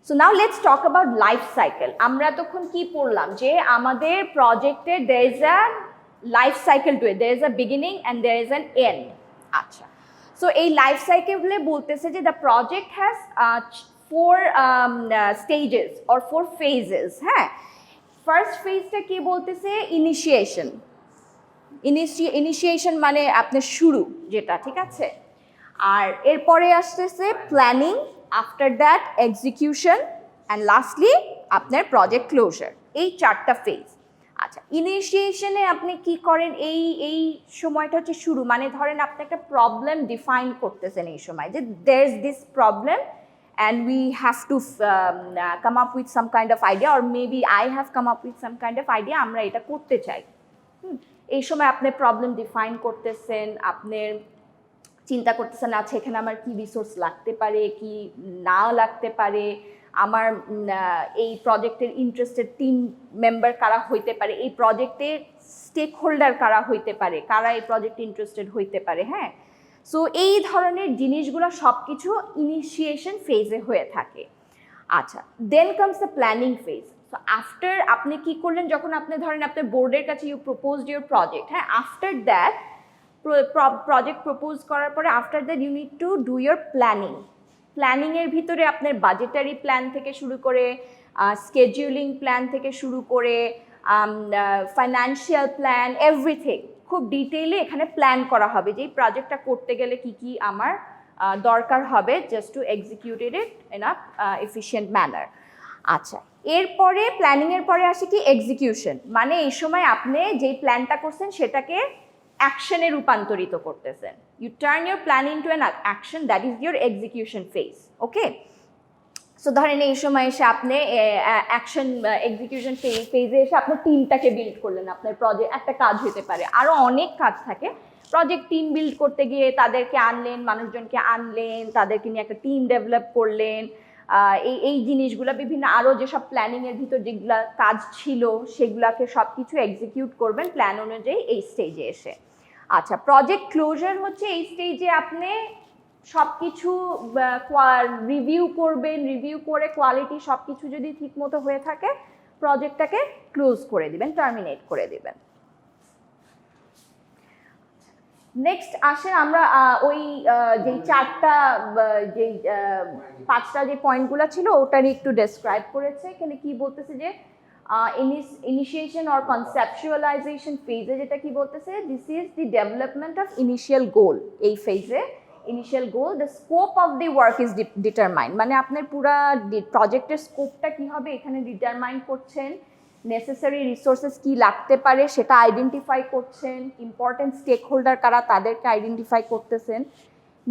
so now let's talk about life cycle. আমরা তখন কি পড়লাম যে আমাদের প্রজেক্টের there is a life cycle to it, there is a beginning and there is an end. আচ্ছা, so এই লাইফ সাইকেলে বলতেছে যে the project has 4 stages or 4 phases। হ্যাঁ, ফার্স্ট ফেজটা কি বলতেছে? ইনিশিয়েশন মানে আপনার শুরু যেটা, ঠিক আছে। আর এরপরে আসতেছে planning, after that execution and lastly আপনার প্রজেক্ট ক্লোজার। এই 4টা ফেজ। আচ্ছা, ইনিশিয়েশনে আপনি কি করেন? এই সময়টা হচ্ছে শুরু, মানে ধরেন আপনি একটা প্রবলেম ডিফাইন করতেছেন এই সময়, যে there is this problem and we have to come up with some kind of idea, or maybe I have come up with some kind of idea, আমরা এটা করতে চাই। এই সময় আপনি প্রবলেম ডিফাইন করতেছেন, আপনি চিন্তা করতেছেন আচ্ছা এখানে আমার কি রিসোর্স লাগতে পারে, কি না লাগতে পারে, আমার এই প্রজেক্টের ইন্টারেস্টেড টিম মেম্বার কারা হইতে পারে, এই প্রজেক্টের স্টেক হোল্ডার কারা হইতে পারে, কারা এই প্রজেক্টে ইন্টারেস্টেড হইতে পারে। হ্যাঁ, সো এই ধরনের জিনিসগুলো সব কিছু ইনিশিয়েশন ফেজে হয়ে থাকে। আচ্ছা, then comes the planning phase. So after আপনি কি করলেন, যখন আপনি ধরেন আপনার বোর্ডের কাছে ইউ প্রপোজড ইউর প্রজেক্ট, হ্যাঁ, আফটার দ্যাট প্রজেক্ট প্রপোজ করার পরে after that you need to do your প্ল্যানিংয়ের ভিতরে আপনার বাজেটারি প্ল্যান থেকে শুরু করে, স্কেডিউলিং প্ল্যান থেকে শুরু করে, ফাইন্যান্সিয়াল প্ল্যান, এভরিথিং খুব ডিটেইলে এখানে প্ল্যান করা হবে যে এই প্রজেক্টটা করতে গেলে কি কি আমার দরকার হবে, just two execute it in a efficient manner. আচ্ছা, এরপরে প্ল্যানিংয়ের পরে আসে কি এক্সিকিউশন, মানে এই সময় আপনি যেই প্ল্যানটা করছেন সেটাকে অ্যাকশনে রূপান্তরিত করতেছেন। You turn your plan into an action, that is your execution phase. Okay, so ধরেন এই সময় এসে আপনি অ্যাকশন এক্সিকিউশন ফেজে এসে আপনার টিমটাকে বিল্ড করলেন। আপনার প্রজেক্ট একটা কাজ হতে পারে, আরও অনেক কাজ থাকে। প্রজেক্ট টিম বিল্ড করতে গিয়ে তাদেরকে আনলেন, মানুষজনকে আনলেন, তাদেরকে নিয়ে একটা টিম ডেভেলপ করলেন। এই জিনিসগুলো বিভিন্ন আরও যেসব প্ল্যানিংয়ের ভিতর যেগুলা কাজ ছিল সেগুলাকে সব কিছু এক্সিকিউট করবেন প্ল্যান অনুযায়ী এই স্টেজে এসে। আচ্ছা, প্রজেক্ট ক্লোজার হচ্ছে এই স্টেজে আপনি সব কিছু রিভিউ করবেন, রিভিউ করে কোয়ালিটি সব কিছু যদি ঠিকমতো হয়ে থাকে প্রজেক্টটাকে ক্লোজ করে দিবেন, টার্মিনেট করে দিবেন। নেক্সট আসেন আমরা ওই যেই 4টা যেই 5টা যে পয়েন্টগুলো ছিল ওটারই একটু ডেসক্রাইব করেছে। এখানে কি বলতেছে যে ইনিশিয়েশন অর কনসেপচুয়ালাইজেশন ফেজে যেটা কি বলতেছে, this is the development of initial goal. এই ফেজে initial goal, the scope of the work is determined, মানে আপনার পুরা প্রজেক্টের স্কোপটা কি হবে এখানে ডিটারমাইন করছেন। নেসেসারি রিসোর্সেস কি লাগতে পারে সেটা আইডেন্টিফাই করছেন, ইম্পর্টেন্ট স্টেক হোল্ডার কারা তাদেরকে আইডেন্টিফাই করতেছেন।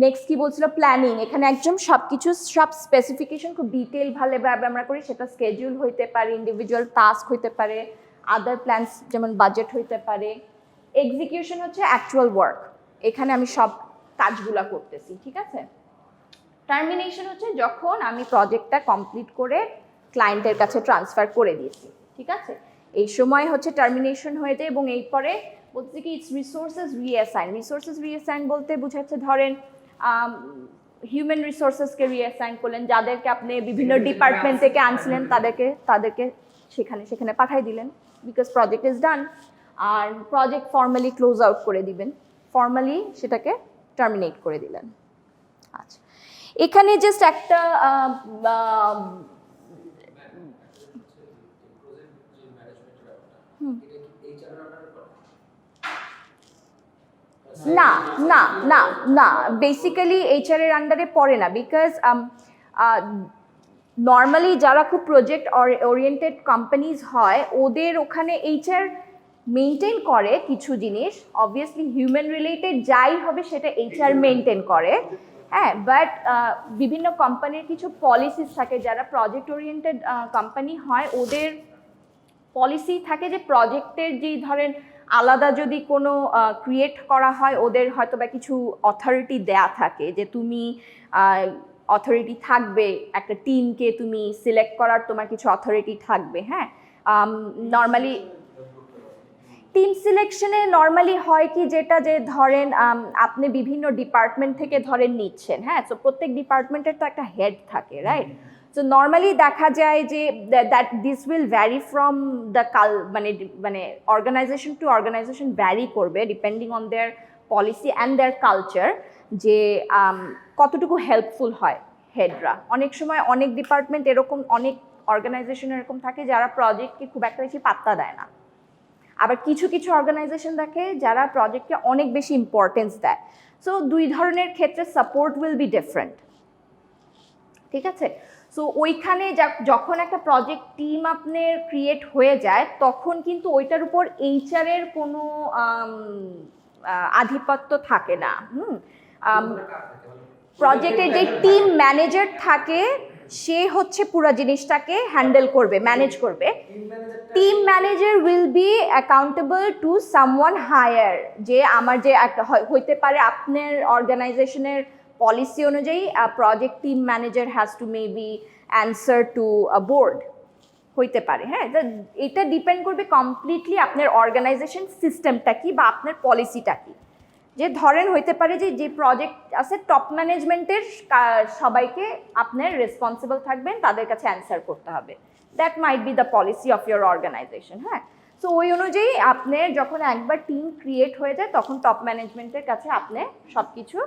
নেক্সট কি বলছিল, প্ল্যানিং। এখানে একদম সব কিছু সব স্পেসিফিকেশন খুব ডিটেল ভালোভাবে আমরা করি, সেটা স্কেডিউল হইতে পারে, ইন্ডিভিজুয়াল টাস্ক হইতে পারে, আদার প্ল্যানস যেমন বাজেট হইতে পারে। এক্সিকিউশন হচ্ছে অ্যাকচুয়াল ওয়ার্ক, এখানে আমি সব কাজগুলো করতেছি, ঠিক আছে। টার্মিনেশন হচ্ছে যখন আমি প্রজেক্টটা কমপ্লিট করে ক্লায়েন্টের কাছে ট্রান্সফার করে দিয়েছি, ঠিক আছে। এই সময় হচ্ছে টার্মিনেশন হয়ে যায়। এবং এরপরে বলতে কি it's resources reassign. Resources reassign বলতে বোঝাচ্ছে ধরেন হিউম্যান রিসোর্সেসকে রিঅ্যাসাইন করলেন, যাদেরকে আপনি বিভিন্ন ডিপার্টমেন্ট থেকে আনছিলেন তাদেরকে সেখানে পাঠিয়ে দিলেন, বিকজ প্রজেক্ট ইজ ডান। আর প্রজেক্ট ফর্মালি ক্লোজ আউট করে দিবেন, ফর্মালি সেটাকে টার্মিনেট করে দিলেন। আচ্ছা, এখানে জাস্ট একটা না না না না বেসিক্যালি এইচআর এর আন্ডারে পড়ে না, বিকজ নর্মালি যারা খুব প্রজেক্ট ওরিয়েন্টেড কোম্পানিজ হয় ওদের ওখানে এইচআর মেনটেন করে কিছু জিনিস, অবভিয়াসলি হিউম্যান রিলেটেড যাই হবে সেটা এইচআর মেনটেন করে। হ্যাঁ, বাট বিভিন্ন কোম্পানির কিছু পলিসিস থাকে, যারা প্রজেক্ট ওরিয়েন্টেড কোম্পানি হয় ওদের পলিসি থাকে যে প্রজেক্টের যেই ধরেন আলাদা যদি কোনো ক্রিয়েট করা হয় ওদের হয়তো বা কিছু অথরিটি দেয়া থাকে যে তুমি অথরিটি থাকবে, একটা টিমকে তুমি সিলেক্ট করার তোমার কিছু অথরিটি থাকবে। হ্যাঁ, নর্মালি টিম সিলেকশনে নর্মালি হয় কি, যেটা যে ধরেন আপনি বিভিন্ন ডিপার্টমেন্ট থেকে ধরেন নিচ্ছেন। হ্যাঁ, তো প্রত্যেক ডিপার্টমেন্টের তো একটা হেড থাকে, রাইট? সো নর্মালি দেখা যায় যে that this will vary from the মানে অর্গানাইজেশন টু অর্গানাইজেশন ভ্যারি করবে depending on their policy and their culture, যে কতটুকু হেল্পফুল হয় হেডরা। অনেক সময় অনেক ডিপার্টমেন্ট এরকম, অনেক অর্গানাইজেশন এরকম থাকে যারা প্রজেক্টকে খুব একটা বেশি পাত্তা দেয় না। আবার কিছু কিছু অর্গানাইজেশন থাকে যারা প্রজেক্টকে অনেক বেশি ইম্পর্টেন্স দেয়। সো দুই ধরনের ক্ষেত্রে সাপোর্ট উইল বি ডিফারেন্ট, ঠিক আছে? সো ওইখানে যখন একটা প্রজেক্ট টিম আপনার ক্রিয়েট হয়ে যায়, তখন কিন্তু ওইটার উপর এইচআর এর কোনো আধিপত্য থাকে না। প্রজেক্টের যে টিম ম্যানেজার থাকে, সে হচ্ছে পুরো জিনিসটাকে হ্যান্ডেল করবে, ম্যানেজ করবে। Team manager will be accountable to someone higher, যে আমার যে একটা হইতে পারে আপনার অর্গানাইজেশনের পলিসি অনুযায়ী project team manager has to maybe answer to a board, হইতে পারে। হ্যাঁ, এটা ডিপেন্ড করবে কমপ্লিটলি আপনার অর্গানাইজেশন সিস্টেমটা কি বা আপনার পলিসিটা কি। যে ধরেন হইতে পারে যে যে প্রজেক্ট আছে টপ ম্যানেজমেন্টের সবাইকে আপনার রেসপন্সিবল থাকবেন, তাদের কাছে অ্যান্সার করতে হবে। That might be the policy of your organization. হ্যাঁ, সো ওই অনুযায়ী আপনার যখন একবার টিম ক্রিয়েট হয়ে যায়, তখন টপ ম্যানেজমেন্টের কাছে আপনি সব কিছু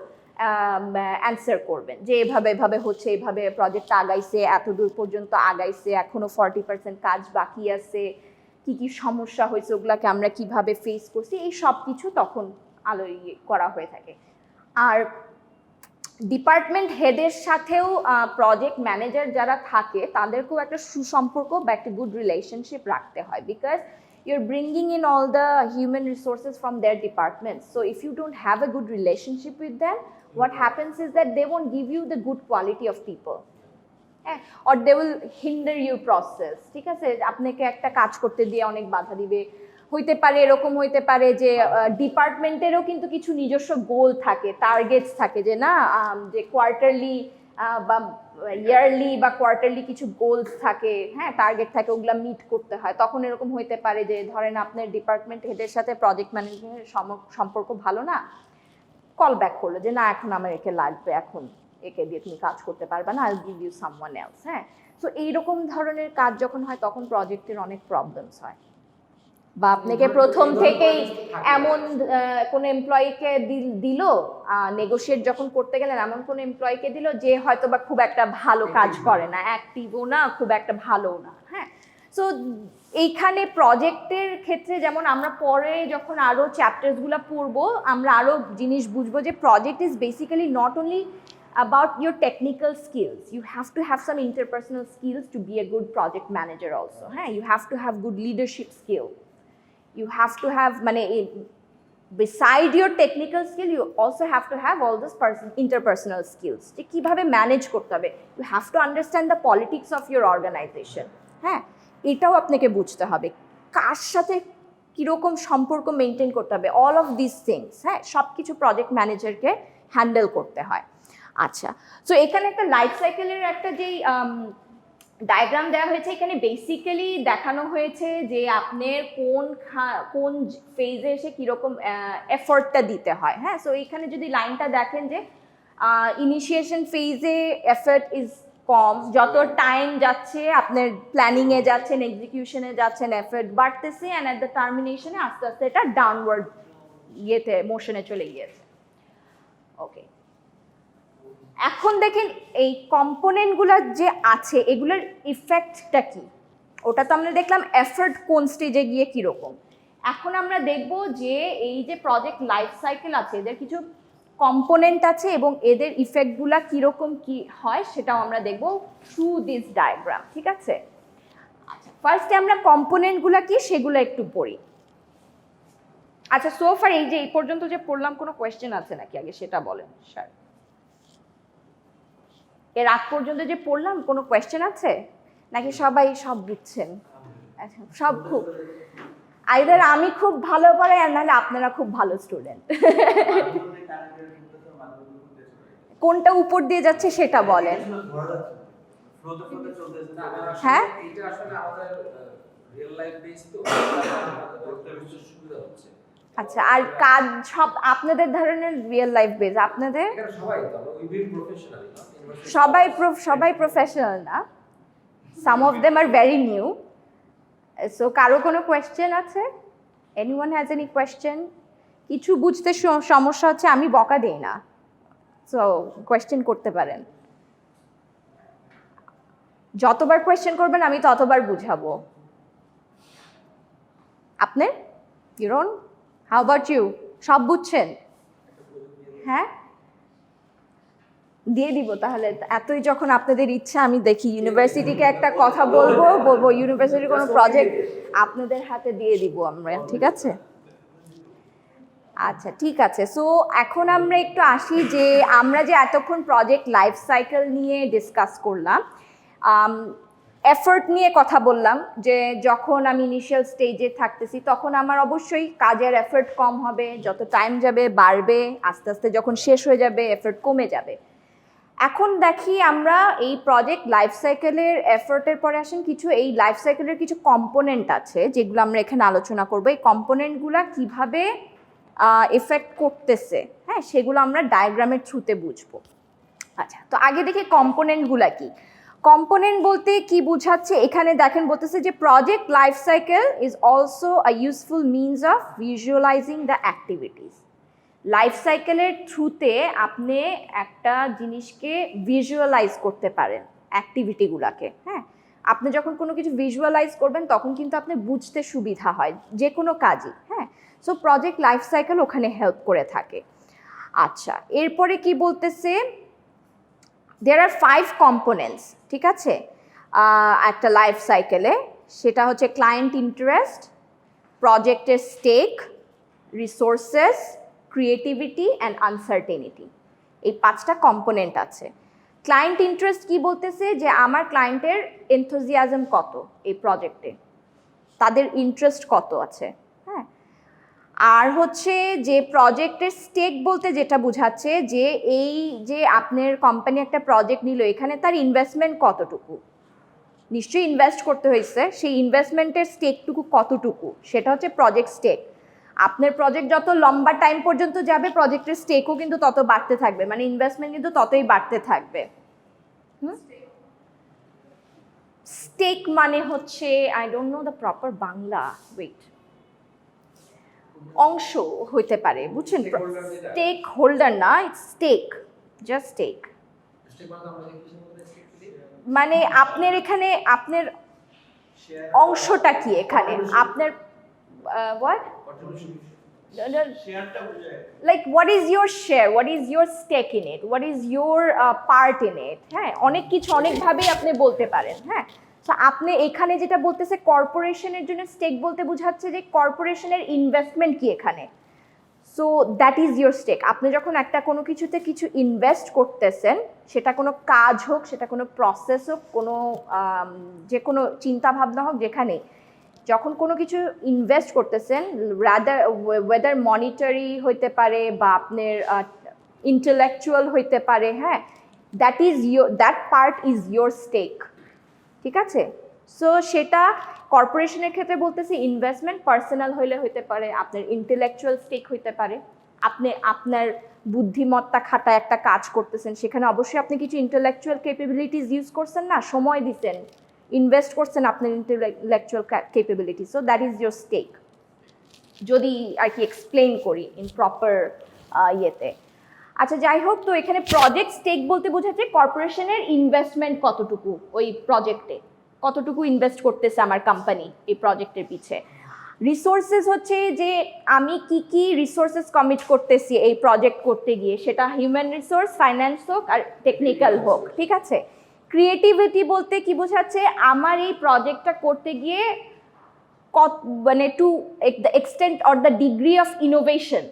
অ্যান্সার করবেন, যে এভাবে এভাবে হচ্ছে, এইভাবে প্রজেক্টটা আগাইছে, এত দূর পর্যন্ত আগাইছে, এখনও 40% কাজ বাকি আছে, কি কি সমস্যা হয়েছে ওগুলাকে আমরা কিভাবে ফেস করছি, এই সব কিছু তখন করা হয়ে থাকে। আর ডিপার্টমেন্ট হেডের সাথেও প্রজেক্ট ম্যানেজার যারা থাকে তাদেরকেও একটা সুসম্পর্ক বা একটা গুড রিলেশনশিপ রাখতে হয়, because you're bringing in all the human resources from their departments. So if you don't have a good relationship with them, what happens is that they won't give you the good quality of people, or they will hinder your process. ঠিক আছে, আপনাকে একটা কাজ করতে দিয়ে অনেক বাধা দিবে। হইতে পারে এরকম হইতে পারে যে ডিপার্টমেন্টেরও কিন্তু কিছু নিজস্ব গোল থাকে, টার্গেটস থাকে, যে না যে কোয়ার্টারলি বা ইয়ারলি বা কোয়ার্টারলি কিছু গোলস থাকে, হ্যাঁ, টার্গেট থাকে, ওগুলো মিট করতে হয়। তখন এরকম হইতে পারে যে ধরেন আপনার ডিপার্টমেন্ট হেডের সাথে প্রজেক্ট ম্যানেজমেন্টের সম্পর্ক ভালো না, কল ব্যাক করলো যে না এখন আমার একে লাগবে, এখন একে দিয়ে তুমি কাজ করতে পারবে না, I will give you someone else. হ্যাঁ, সো এইরকম ধরনের কাজ যখন হয় তখন প্রজেক্টের অনেক প্রবলেমস হয়। বা আপনাকে প্রথম থেকেই এমন কোন এমপ্লয়িকে দিল, নেগোশিয়েট যখন করতে গেলেন, এমন কোন এমপ্লয়িকে দিল যে হয়তো বা খুব একটা ভালো কাজ করে না, অ্যাক্টিভও না, খুব একটা ভালো না। হ্যাঁ, সো এইখানে প্রজেক্টের ক্ষেত্রে যেমন আমরা পরে যখন আরও চ্যাপ্টার্সগুলো পড়বো, আমরা আরও জিনিস বুঝবো যে project is basically not only about your technical skills. You have to have some interpersonal skills to be a good project manager also. You have to have good leadership skill. You have to have, beside your technical skill, you also have to have all those interpersonal skills. যে কিভাবে manage করতে হবে, you have to understand the politics of your organization. হ্যাঁ, এটাও আপনাকে বুঝতে হবে, কার সাথে কীরকম সম্পর্ক মেনটেন করতে হবে, অল অফ দিস থিংস। হ্যাঁ, সব কিছু প্রজেক্ট ম্যানেজারকে হ্যান্ডেল করতে হয়। আচ্ছা, সো এখানে একটা লাইফ সাইকেলের একটা যেই ডায়াগ্রাম দেওয়া হয়েছে, এখানে বেসিক্যালি দেখানো হয়েছে যে আপনার কোন ফেজে এসে কীরকম এফোর্টটা দিতে হয়। হ্যাঁ, সো এইখানে যদি লাইনটা দেখেন যে ইনিশিয়েশন ফেজে এফোর্ট ইজ কম, যত টাইম যাচ্ছে আপনার প্ল্যানিংয়ে যাচ্ছেন, এক্সিকিউশনে যাচ্ছেন, এফোর্ট বাড়তেছে, অ্যান্ড অ্যাট দ্য টার্মিনেশনে আস্তে আস্তে এটা ডাউনওয়ার্ড মোশনে চলে গিয়েছে। ওকে, এখন দেখেন এই কম্পোনেন্টগুলো যে আছে এগুলোর ইফেক্টটা কি, ওটা তো আমরা দেখলাম এফোর্ট কোন স্টেজে গিয়ে কীরকম। এখন আমরা দেখব যে এই যে প্রজেক্ট লাইফ সাইকেল আছে, এদের কিছু কম্পোনেন্ট আছে এবং এদের ইফেক্টগুলো কীরকম কি হয় সেটাও আমরা দেখব থ্রু দিস ডায়াগ্রাম। ঠিক আছে, আচ্ছা, ফার্স্টে আমরা কম্পোনেন্টগুলো কি সেগুলো একটু পড়ি। আচ্ছা, সো ফার এই যে এই পর্যন্ত যে পড়লাম, কোনো কোয়েশ্চেন আছে নাকি আগে সেটা বলেন স্যার। এর আগ পর্যন্ত যে পড়লাম কোনো কোয়েশ্চেন আছে নাকি সবাই সব বুঝছেন? আচ্ছা, সব খুব আইদার আমি খুব ভালো পড়াই আর নাহলে আপনারা খুব ভালো স্টুডেন্ট। কোনটা উপর দিয়ে যাচ্ছে সেটা বলেন। হ্যাঁ এটা আসলে আমাদের রিয়েল লাইফ বেস তো সুবিধা হচ্ছে। আচ্ছা, আর কাজ সব আপনাদের ধরনের রিয়েল লাইফ বেস? আপনাদের সবাই তো উই প্রফেশনাল না, সবাই প্রফেশনাল না, some of them are very new. So কারো কোনো কোয়েশ্চেন আছে? Anyone has any question? কিছু বুঝতে সমস্যা হচ্ছে, আমি বকা দেই না, সো কোয়েশ্চেন করতে পারেন। যতবার কোয়েশ্চেন করবেন আমি ততবার বুঝাবো। আপনি ইউরন, হাউ অ্যাবাউট ইউ? সব বুঝছেন? হ্যাঁ, দিয়ে দিব তাহলে। এতই যখন আপনাদের ইচ্ছা, আমি দেখি ইউনিভার্সিটিকে একটা কথা বলবো ইউনিভার্সিটির কোনো প্রজেক্ট আপনাদের হাতে দিয়ে দিব আমরা, ঠিক আছে? আচ্ছা ঠিক আছে। সো এখন আমরা একটু আসি যে আমরা যে এতক্ষণ প্রজেক্ট লাইফ সাইকেল নিয়ে ডিসকাস করলাম, এফোর্ট নিয়ে কথা বললাম, যে যখন আমি ইনিশিয়াল স্টেজে থাকতেছি তখন আমার অবশ্যই কাজের এফোর্ট কম হবে, যত টাইম যাবে বাড়বে, আস্তে আস্তে যখন শেষ হয়ে যাবে এফোর্ট কমে যাবে। এখন দেখি আমরা এই প্রজেক্ট লাইফ সাইকেলের এফোর্টের পরে আসেন কিছু এই লাইফ সাইকেলের কিছু কম্পোনেন্ট আছে যেগুলো আমরা এখানে আলোচনা করবো। এই কম্পোনেন্টগুলো কিভাবে এফেক্ট করতেছে, হ্যাঁ, সেগুলো আমরা ডায়াগ্রামের থ্রুতে বুঝবো। আচ্ছা, তো আগে দেখি কম্পোনেন্টগুলো কি। কম্পোনেন্ট বলতে কি বোঝাচ্ছে এখানে দেখেন, বলতেছে যে project life cycle is also a useful means of ভিজুয়ালাইজিং the activities. Life সাইকেলের থ্রুতে আপনি একটা জিনিসকে ভিজুয়ালাইজ করতে পারেন, অ্যাক্টিভিটিগুলোকে। হ্যাঁ, আপনি যখন কোনো কিছু ভিজুয়ালাইজ করবেন তখন কিন্তু আপনি বুঝতে সুবিধা হয় যে কোনো কাজই। হ্যাঁ, সো প্রজেক্ট লাইফ সাইকেল ওখানে হেল্প করে থাকে। আচ্ছা, এরপরে কি বলতেছে, দেয়ার আর 5 কম্পোনেন্টস, ঠিক আছে, একটা লাইফ সাইকেলে। সেটা হচ্ছে ক্লায়েন্ট ইন্টারেস্ট, প্রজেক্টের stake, resources, creativity and uncertainty. এই 5টা কম্পোনেন্ট আছে। ক্লায়েন্ট ইন্টারেস্ট কি বলতেছে, যে আমার ক্লায়েন্টের এনথুজিয়াজম কত এই প্রজেক্টে, তাদের ইন্টারেস্ট কত আছে। হ্যাঁ, আর হচ্ছে যে প্রজেক্টের স্টেক বলতে যেটা বোঝাচ্ছে যে এই যে আপনার কোম্পানি একটা প্রজেক্ট নিল, এখানে তার ইনভেস্টমেন্ট কতটুকু, নিশ্চয়ই ইনভেস্ট করতে হয়েছে, সেই ইনভেস্টমেন্টের স্টেকটুকু কতটুকু, সেটা হচ্ছে প্রজেক্ট স্টেক। আপনার প্রজেক্ট যত লম্বা টাইম পর্যন্ত যাবে প্রজেক্টের স্টেকও কিন্তু তত বাড়তে থাকবে, মানে ইনভেস্টমেন্ট কিন্তু ততই বাড়তে থাকবে। স্টেক মানে হচ্ছে, I don't know the proper Bangla, wait, অংশ হইতে পারে, বুঝছেন? স্টেক হোল্ডার না, স্টেক, জাস্ট স্টেক। মানে আপনার এখানে আপনার অংশটা কি এখানে, আপনার what like what is your share, what is your stake in it, what is your part in it? হ্যাঁ, অনেক কিছু অনেকভাবেই আপনি বলতে পারেন। হ্যাঁ, তো আপনি এখানে যেটা বলতেছে কর্পোরেশনের জন্য স্টেক বলতে বোঝাচ্ছে যে কর্পোরেশনের ইনভেস্টমেন্ট কি এখানে, so that is your stake. আপনি যখন একটা কোনো কিছুতে কিছু ইনভেস্ট করতেছেন, সেটা কোনো কাজ হোক, সেটা কোনো প্রসেস হোক, কোনো যে কোনো চিন্তাভাবনা হোক, যেখানে যখন কোনো কিছু ইনভেস্ট করতেছেন, ওয়েদার মনিটারি হইতে পারে বা আপনার ইন্টেলেকচুয়াল হইতে পারে, হ্যাঁ, that part is your stake, ঠিক আছে? সো সেটা কর্পোরেশনের ক্ষেত্রে বলতেছি ইনভেস্টমেন্ট, পার্সোনাল হইলে হইতে পারে আপনার ইন্টেলেকচুয়াল স্টেক হইতে পারে, আপনি আপনার বুদ্ধিমত্তা খাটায় একটা কাজ করতেছেন, সেখানে অবশ্যই আপনি কিছু ইন্টেলেকচুয়াল ক্যাপাবিলিটিস ইউজ করছেন, না, সময় দিচ্ছেন, ইনভেস্ট করছেন আপনার intellectual capability, so that is your stake, যদি আর কি এক্সপ্লেন করি ইন প্রপার ইয়েতে। আচ্ছা, যাই হোক, তো এখানে প্রজেক্ট স্টেক বলতে বোঝাচ্ছে কর্পোরেশনের ইনভেস্টমেন্ট কতটুকু, ওই প্রজেক্টে কতটুকু ইনভেস্ট করতেছে আমার কোম্পানি এই প্রজেক্টের পিছে। রিসোর্সেস হচ্ছে যে আমি কি রিসোর্সেস কমিট করতেছি এই প্রজেক্ট করতে গিয়ে, সেটা হিউম্যান রিসোর্স, ফাইন্যান্স হোক আর টেকনিক্যাল হোক, ঠিক আছে। ক্রিয়েটিভিটি বলতে কি বোঝাচ্ছে, আমার এই প্রজেক্টটা করতে গিয়ে মানে to the extent or the degree of innovation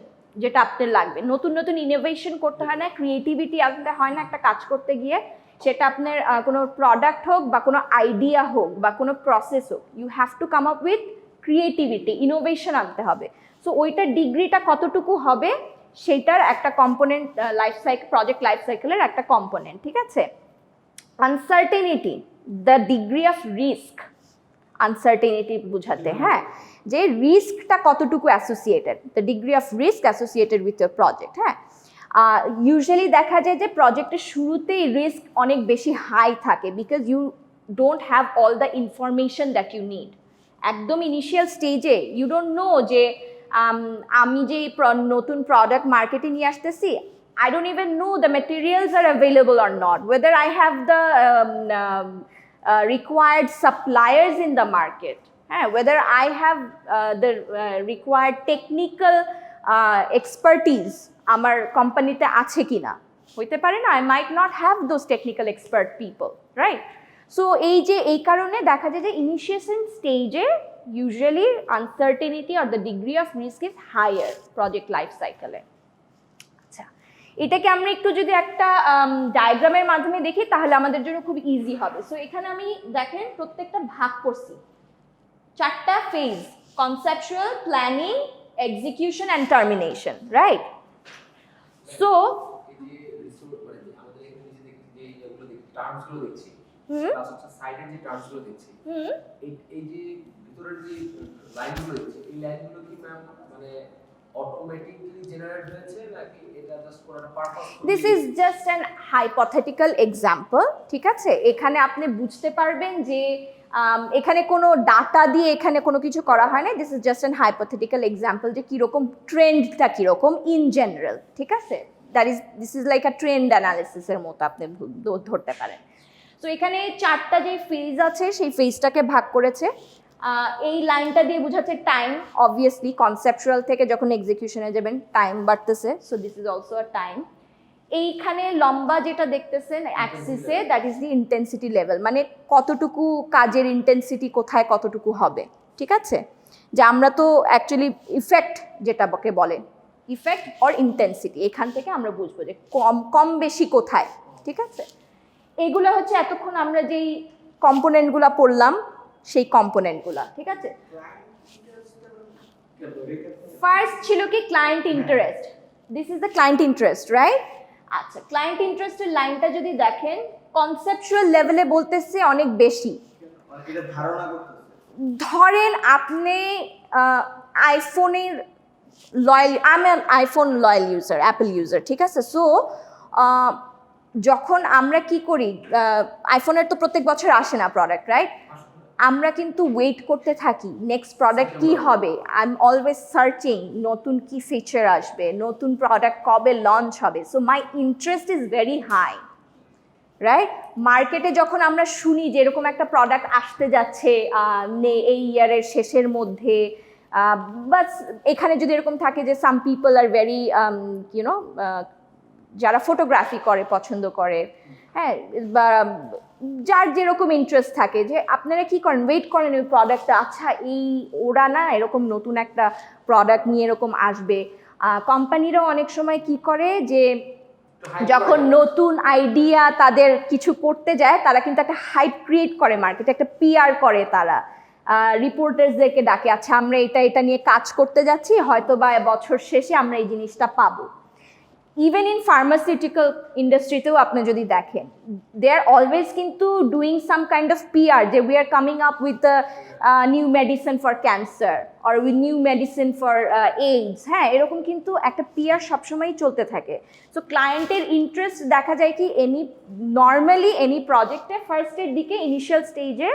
যেটা আপনার লাগবে, নতুন নতুন ইনোভেশন করতে হয় না, ক্রিয়েটিভিটি আনতে হয় না একটা কাজ করতে গিয়ে, সেটা আপনার কোনো প্রোডাক্ট হোক বা কোনো আইডিয়া হোক বা কোনো প্রসেস হোক, you have to come up with creativity, innovation আনতে হবে। সো ওইটার ডিগ্রিটা কতটুকু হবে সেটার একটা কম্পোনেন্ট প্রজেক্ট লাইফ সাইকেলের একটা কম্পোনেন্ট, ঠিক আছে। Uncertainty, the degree of risk, uncertainty বুঝাতে, হ্যাঁ, যে রিস্কটা কতটুকু associated, the degree of risk associated with your project, হ্যাঁ। ইউজুয়ালি দেখা যায় যে প্রজেক্টের শুরুতেই রিস্ক অনেক বেশি হাই থাকে, because you don't have all the information that you need. একদম ইনিশিয়াল স্টেজে ইউ ডোন্ট নো যে আমি যে নতুন প্রোডাক্ট মার্কেটে নিয়ে আসতেছি, I don't even know the materials are available or not, whether I have the required suppliers in the market, whether I have the required technical expertise আমার কোম্পানিতে আছে কিনা, হইতে পারে না, I might not have those technical expert people, right? So এই কারণে দেখা যায় যে ইনিশিয়েশন স্টেজে usually uncertainty or the degree of risk is higher project life cycle এ। এটাকে আমরা একটু যদি একটা ডায়াগ্রামের মাধ্যমে দেখি তাহলে আমাদের জন্য খুব ইজি হবে। সো এখানে আমি দেখেন প্রত্যেকটা ভাগ করছি 4টা phase: conceptual, planning, execution and termination, right? So সাইডের যে টার্মসগুলো দেখছি, এই যে ভিতরের যে লাইনগুলো দেখছি, এই লাইনগুলো কি ম্যাম মানে অটোমেটিক্যালি জেনারেট হয়েছে নাকি এটা জাস্ট কোন একটা purpose? This is just an hypothetical example, ঠিক আছে। এখানে আপনি বুঝতে পারবেন যে এখানে কোনো ডাটা দিয়ে এখানে কোনো কিছু করা হয় না, this is just an hypothetical example যে কীরকম ট্রেন্ডটা কীরকম ইন জেনারেল, ঠিক আছে। This is like a trend অ্যানালিসিসের মতো আপনি ধরতে পারেন। তো এখানে 4টা যে ফেজ আছে সেই ফেজটাকে ভাগ করেছে। এই লাইনটা দিয়ে বোঝাচ্ছে টাইম, অবভিয়াসলি কনসেপচুয়াল থেকে যখন এক্সিকিউশনে যাবেন টাইম বাড়তেছে, so this is also a time. এইখানে লম্বা যেটা দেখতেছেন অ্যাক্সিসে, that is the intensity level, মানে কতটুকু কাজের ইন্টেন্সিটি কোথায় কতটুকু হবে, ঠিক আছে। যে আমরা তো অ্যাকচুয়ালি ইফেক্ট যেটাকে বলে, ইফেক্ট অর ইন্টেন্সিটি, এখান থেকে আমরা বুঝবো যে কম বেশি কোথায়, ঠিক আছে। এগুলো হচ্ছে এতক্ষণ আমরা যেই কম্পোনেন্টগুলো পড়লাম সেই কম্পোনেন্টগুলো, ঠিক আছে। ফার্স্ট ছিল কি client interest, this is the client interest, right? আচ্ছা, ক্লায়েন্ট ইন্টারেস্টের লাইনটা যদি দেখেন কনসেপচুয়াল লেভেলে বলতেছে অনেক বেশি। ধরেন আপনি আইফোনের loyal, I am iPhone loyal user, Apple user, ঠিক আছে। সো যখন আমরা কি করি, আইফোনের তো প্রত্যেক বছর আসে না প্রোডাক্ট, রাইট? আমরা কিন্তু ওয়েট করতে থাকি নেক্সট প্রোডাক্ট কি হবে, আই এম অলওয়েজ সার্চিং নতুন কি ফিচার আসবে, নতুন প্রোডাক্ট কবে লঞ্চ হবে। So my interest is very high, right? মার্কেটে যখন আমরা শুনি যে এরকম একটা প্রোডাক্ট আসতে যাচ্ছে এই ইয়ারের শেষের মধ্যে, বাট এখানে যদি এরকম থাকে যে some people are very you know, যারা ফটোগ্রাফি করে পছন্দ করে, হ্যাঁ, বা যার যেরকম ইন্টারেস্ট থাকে, যে আপনারা কি করেন, ওয়েট করেন ওই প্রোডাক্টটা, আচ্ছা এই ওরা না এরকম নতুন একটা প্রোডাক্ট নিয়ে এরকম আসবে। কোম্পানিরাও অনেক সময় কি করে যে যখন নতুন আইডিয়া তাদের কিছু করতে যায়, তারা কিন্তু একটা হাইপ ক্রিয়েট করে মার্কেটে, একটা পিআর করে, তারা রিপোর্টার্সদেরকে ডাকে, আচ্ছা আমরা এটা নিয়ে কাজ করতে যাচ্ছি, হয়তো বা বছর শেষে আমরা এই জিনিসটা পাবো। ইভেন ইন ফার্মাসিউটিক্যাল ইন্ডাস্ট্রিতেও আপনি যদি দেখেন, দে আর অলওয়েজ কিন্তু doing some kind of PR, যে we are coming up with new medicine for cancer or with new medicine for AIDS, হ্যাঁ, এরকম কিন্তু একটা পিআর সবসময়ই চলতে থাকে। সো ক্লায়েন্টের ইন্টারেস্ট দেখা যায় কি নর্মালি এনি প্রজেক্টে ফার্স্টের দিকে ইনিশিয়াল স্টেজে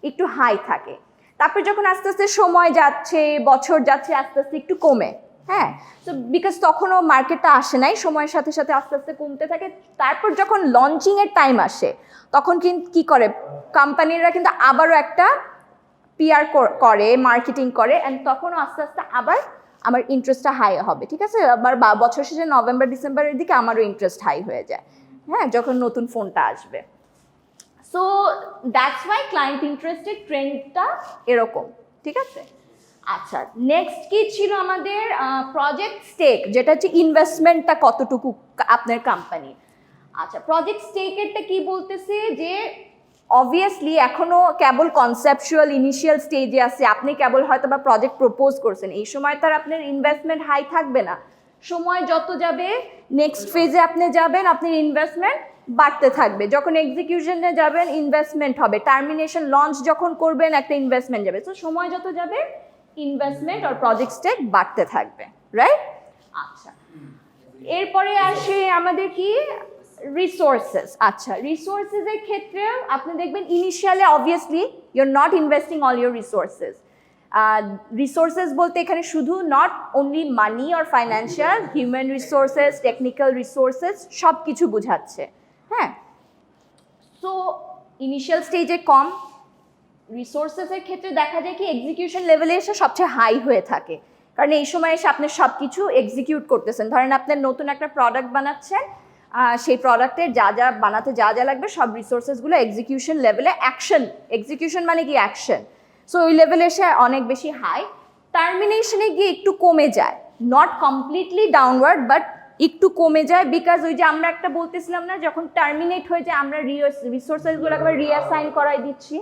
একটু হাই থাকে, তারপর যখন আস্তে আস্তে সময় যাচ্ছে, বছর যাচ্ছে, আস্তে আস্তে একটু কমে, হ্যাঁ। সো বিকজ তখনও মার্কেটটা আসে নাই, সময়ের সাথে সাথে আস্তে আস্তে কমতে থাকে। তারপর যখন লঞ্চিংয়ের টাইম আসে তখন কিন্তু কী করে কোম্পানিরা, কিন্তু আবারও একটা পিআর করে, মার্কেটিং করে, অ্যান্ড তখনও আস্তে আস্তে আবার আমার ইন্টারেস্টটা হাই হবে, ঠিক আছে। আবার বছর শেষে নভেম্বর ডিসেম্বরের দিকে আমারও ইন্টারেস্ট হাই হয়ে যায়, হ্যাঁ, যখন নতুন ফোনটা আসবে। সো দ্যাটস ওয়াই ক্লায়েন্ট ইন্টারেস্টের ট্রেন্ডটা এরকম, ঠিক আছে। আচ্ছা, নেক্সট কি ছিল আমাদের প্রজেক্ট স্টেক, যেটা হচ্ছে ইনভেস্টমেন্টটা কতটুকু আপনার কোম্পানি। আচ্ছা, প্রজেক্ট স্টেকেরটা কি বলতেছে যে অবভিয়াসলি এখনও কেবল কনসেপচুয়াল ইনিশিয়াল স্টেজে আছে, আপনি কেবল হয়তো বা প্রজেক্ট প্রপোজ করছেন, এই সময় তার আপনার ইনভেস্টমেন্ট হাই থাকবে না, সময় যত যাবে নেক্সট ফেজে আপনি যাবেন, আপনার ইনভেস্টমেন্ট বাড়তে থাকবে। যখন এক্সিকিউশনে যাবেন ইনভেস্টমেন্ট হবে, টার্মিনেশন লঞ্চ যখন করবেন একটা ইনভেস্টমেন্ট যাবে। তো সময় যত যাবে ইনভেস্টমেন্ট আর প্রজেক্ট স্টেক বাড়তে থাকবে, রাইট? আচ্ছা, এরপরে আসে আমাদের কি রিসোর্সেস। আচ্ছা, রিসোর্সেসের ক্ষেত্রে আপনি দেখবেন initially obviously you are not investing all your resources. Resources বলতে এখানে শুধু not only money or financial, human resources, technical resources সব কিছু বোঝাচ্ছে। হ্যাঁ, সো ইনিশিয়াল স্টেজে কম, রিসোর্সেসের ক্ষেত্রে দেখা যায় কি এক্সিকিউশন লেভেলে এসে সবচেয়ে হাই হয়ে থাকে, কারণ এই সময় এসে আপনি সব কিছু এক্সিকিউট করতেছেন। ধরেন আপনার নতুন একটা প্রোডাক্ট বানাচ্ছেন, সেই প্রোডাক্টের যা যা বানাতে যা যা লাগবে সব রিসোর্সেসগুলো এক্সিকিউশন লেভেলে অ্যাকশন, এক্সিকিউশন মানে কি অ্যাকশন, সো ওই লেভেলে এসে অনেক বেশি হাই। টার্মিনেশনে গিয়ে একটু কমে যায়, নট কমপ্লিটলি ডাউনওয়ার্ড বাট একটু কমে যায়, বিকজ ওই যে আমরা একটা বলতেছিলাম না, যখন টার্মিনেট হয়ে যায় আমরা রিসোর্সেসগুলো একবার রিঅ্যাসাইন করাই দিচ্ছি,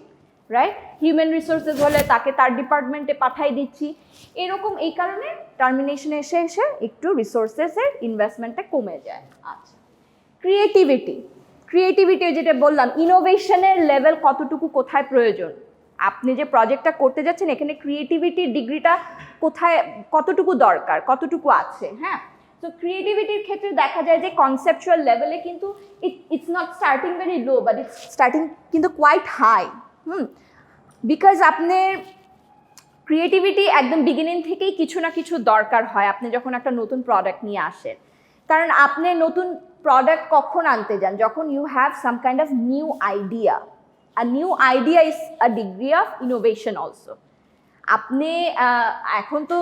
রাইট? হিউম্যান রিসোর্সেস হলে তাকে তার ডিপার্টমেন্টে পাঠাই দিচ্ছি, এরকম এই কারণে টার্মিনেশনে এসে এসে একটু রিসোর্সেসের ইনভেস্টমেন্টটা কমে যায়। আচ্ছা, ক্রিয়েটিভিটি যেটা বললাম, ইনোভেশনের লেভেল কতটুকু কোথায় প্রয়োজন, আপনি যে প্রজেক্টটা করতে যাচ্ছেন এখানে ক্রিয়েটিভিটির ডিগ্রিটা কোথায় কতটুকু দরকার, কতটুকু আছে। হ্যাঁ, তো ক্রিয়েটিভিটির ক্ষেত্রে দেখা যায় যে কনসেপচুয়াল লেভেলে কিন্তু it's not starting very low but it's starting কিন্তু কোয়াইট হাই। বিকজ আপনার ক্রিয়েটিভিটি একদম বিগিনিং থেকেই কিছু না কিছু দরকার হয় আপনি যখন একটা নতুন প্রোডাক্ট নিয়ে আসেন। কারণ আপনি নতুন প্রোডাক্ট কখন আনতে যান, যখন you have some kind of new idea. A new idea is a degree of innovation also. আপনি এখন তো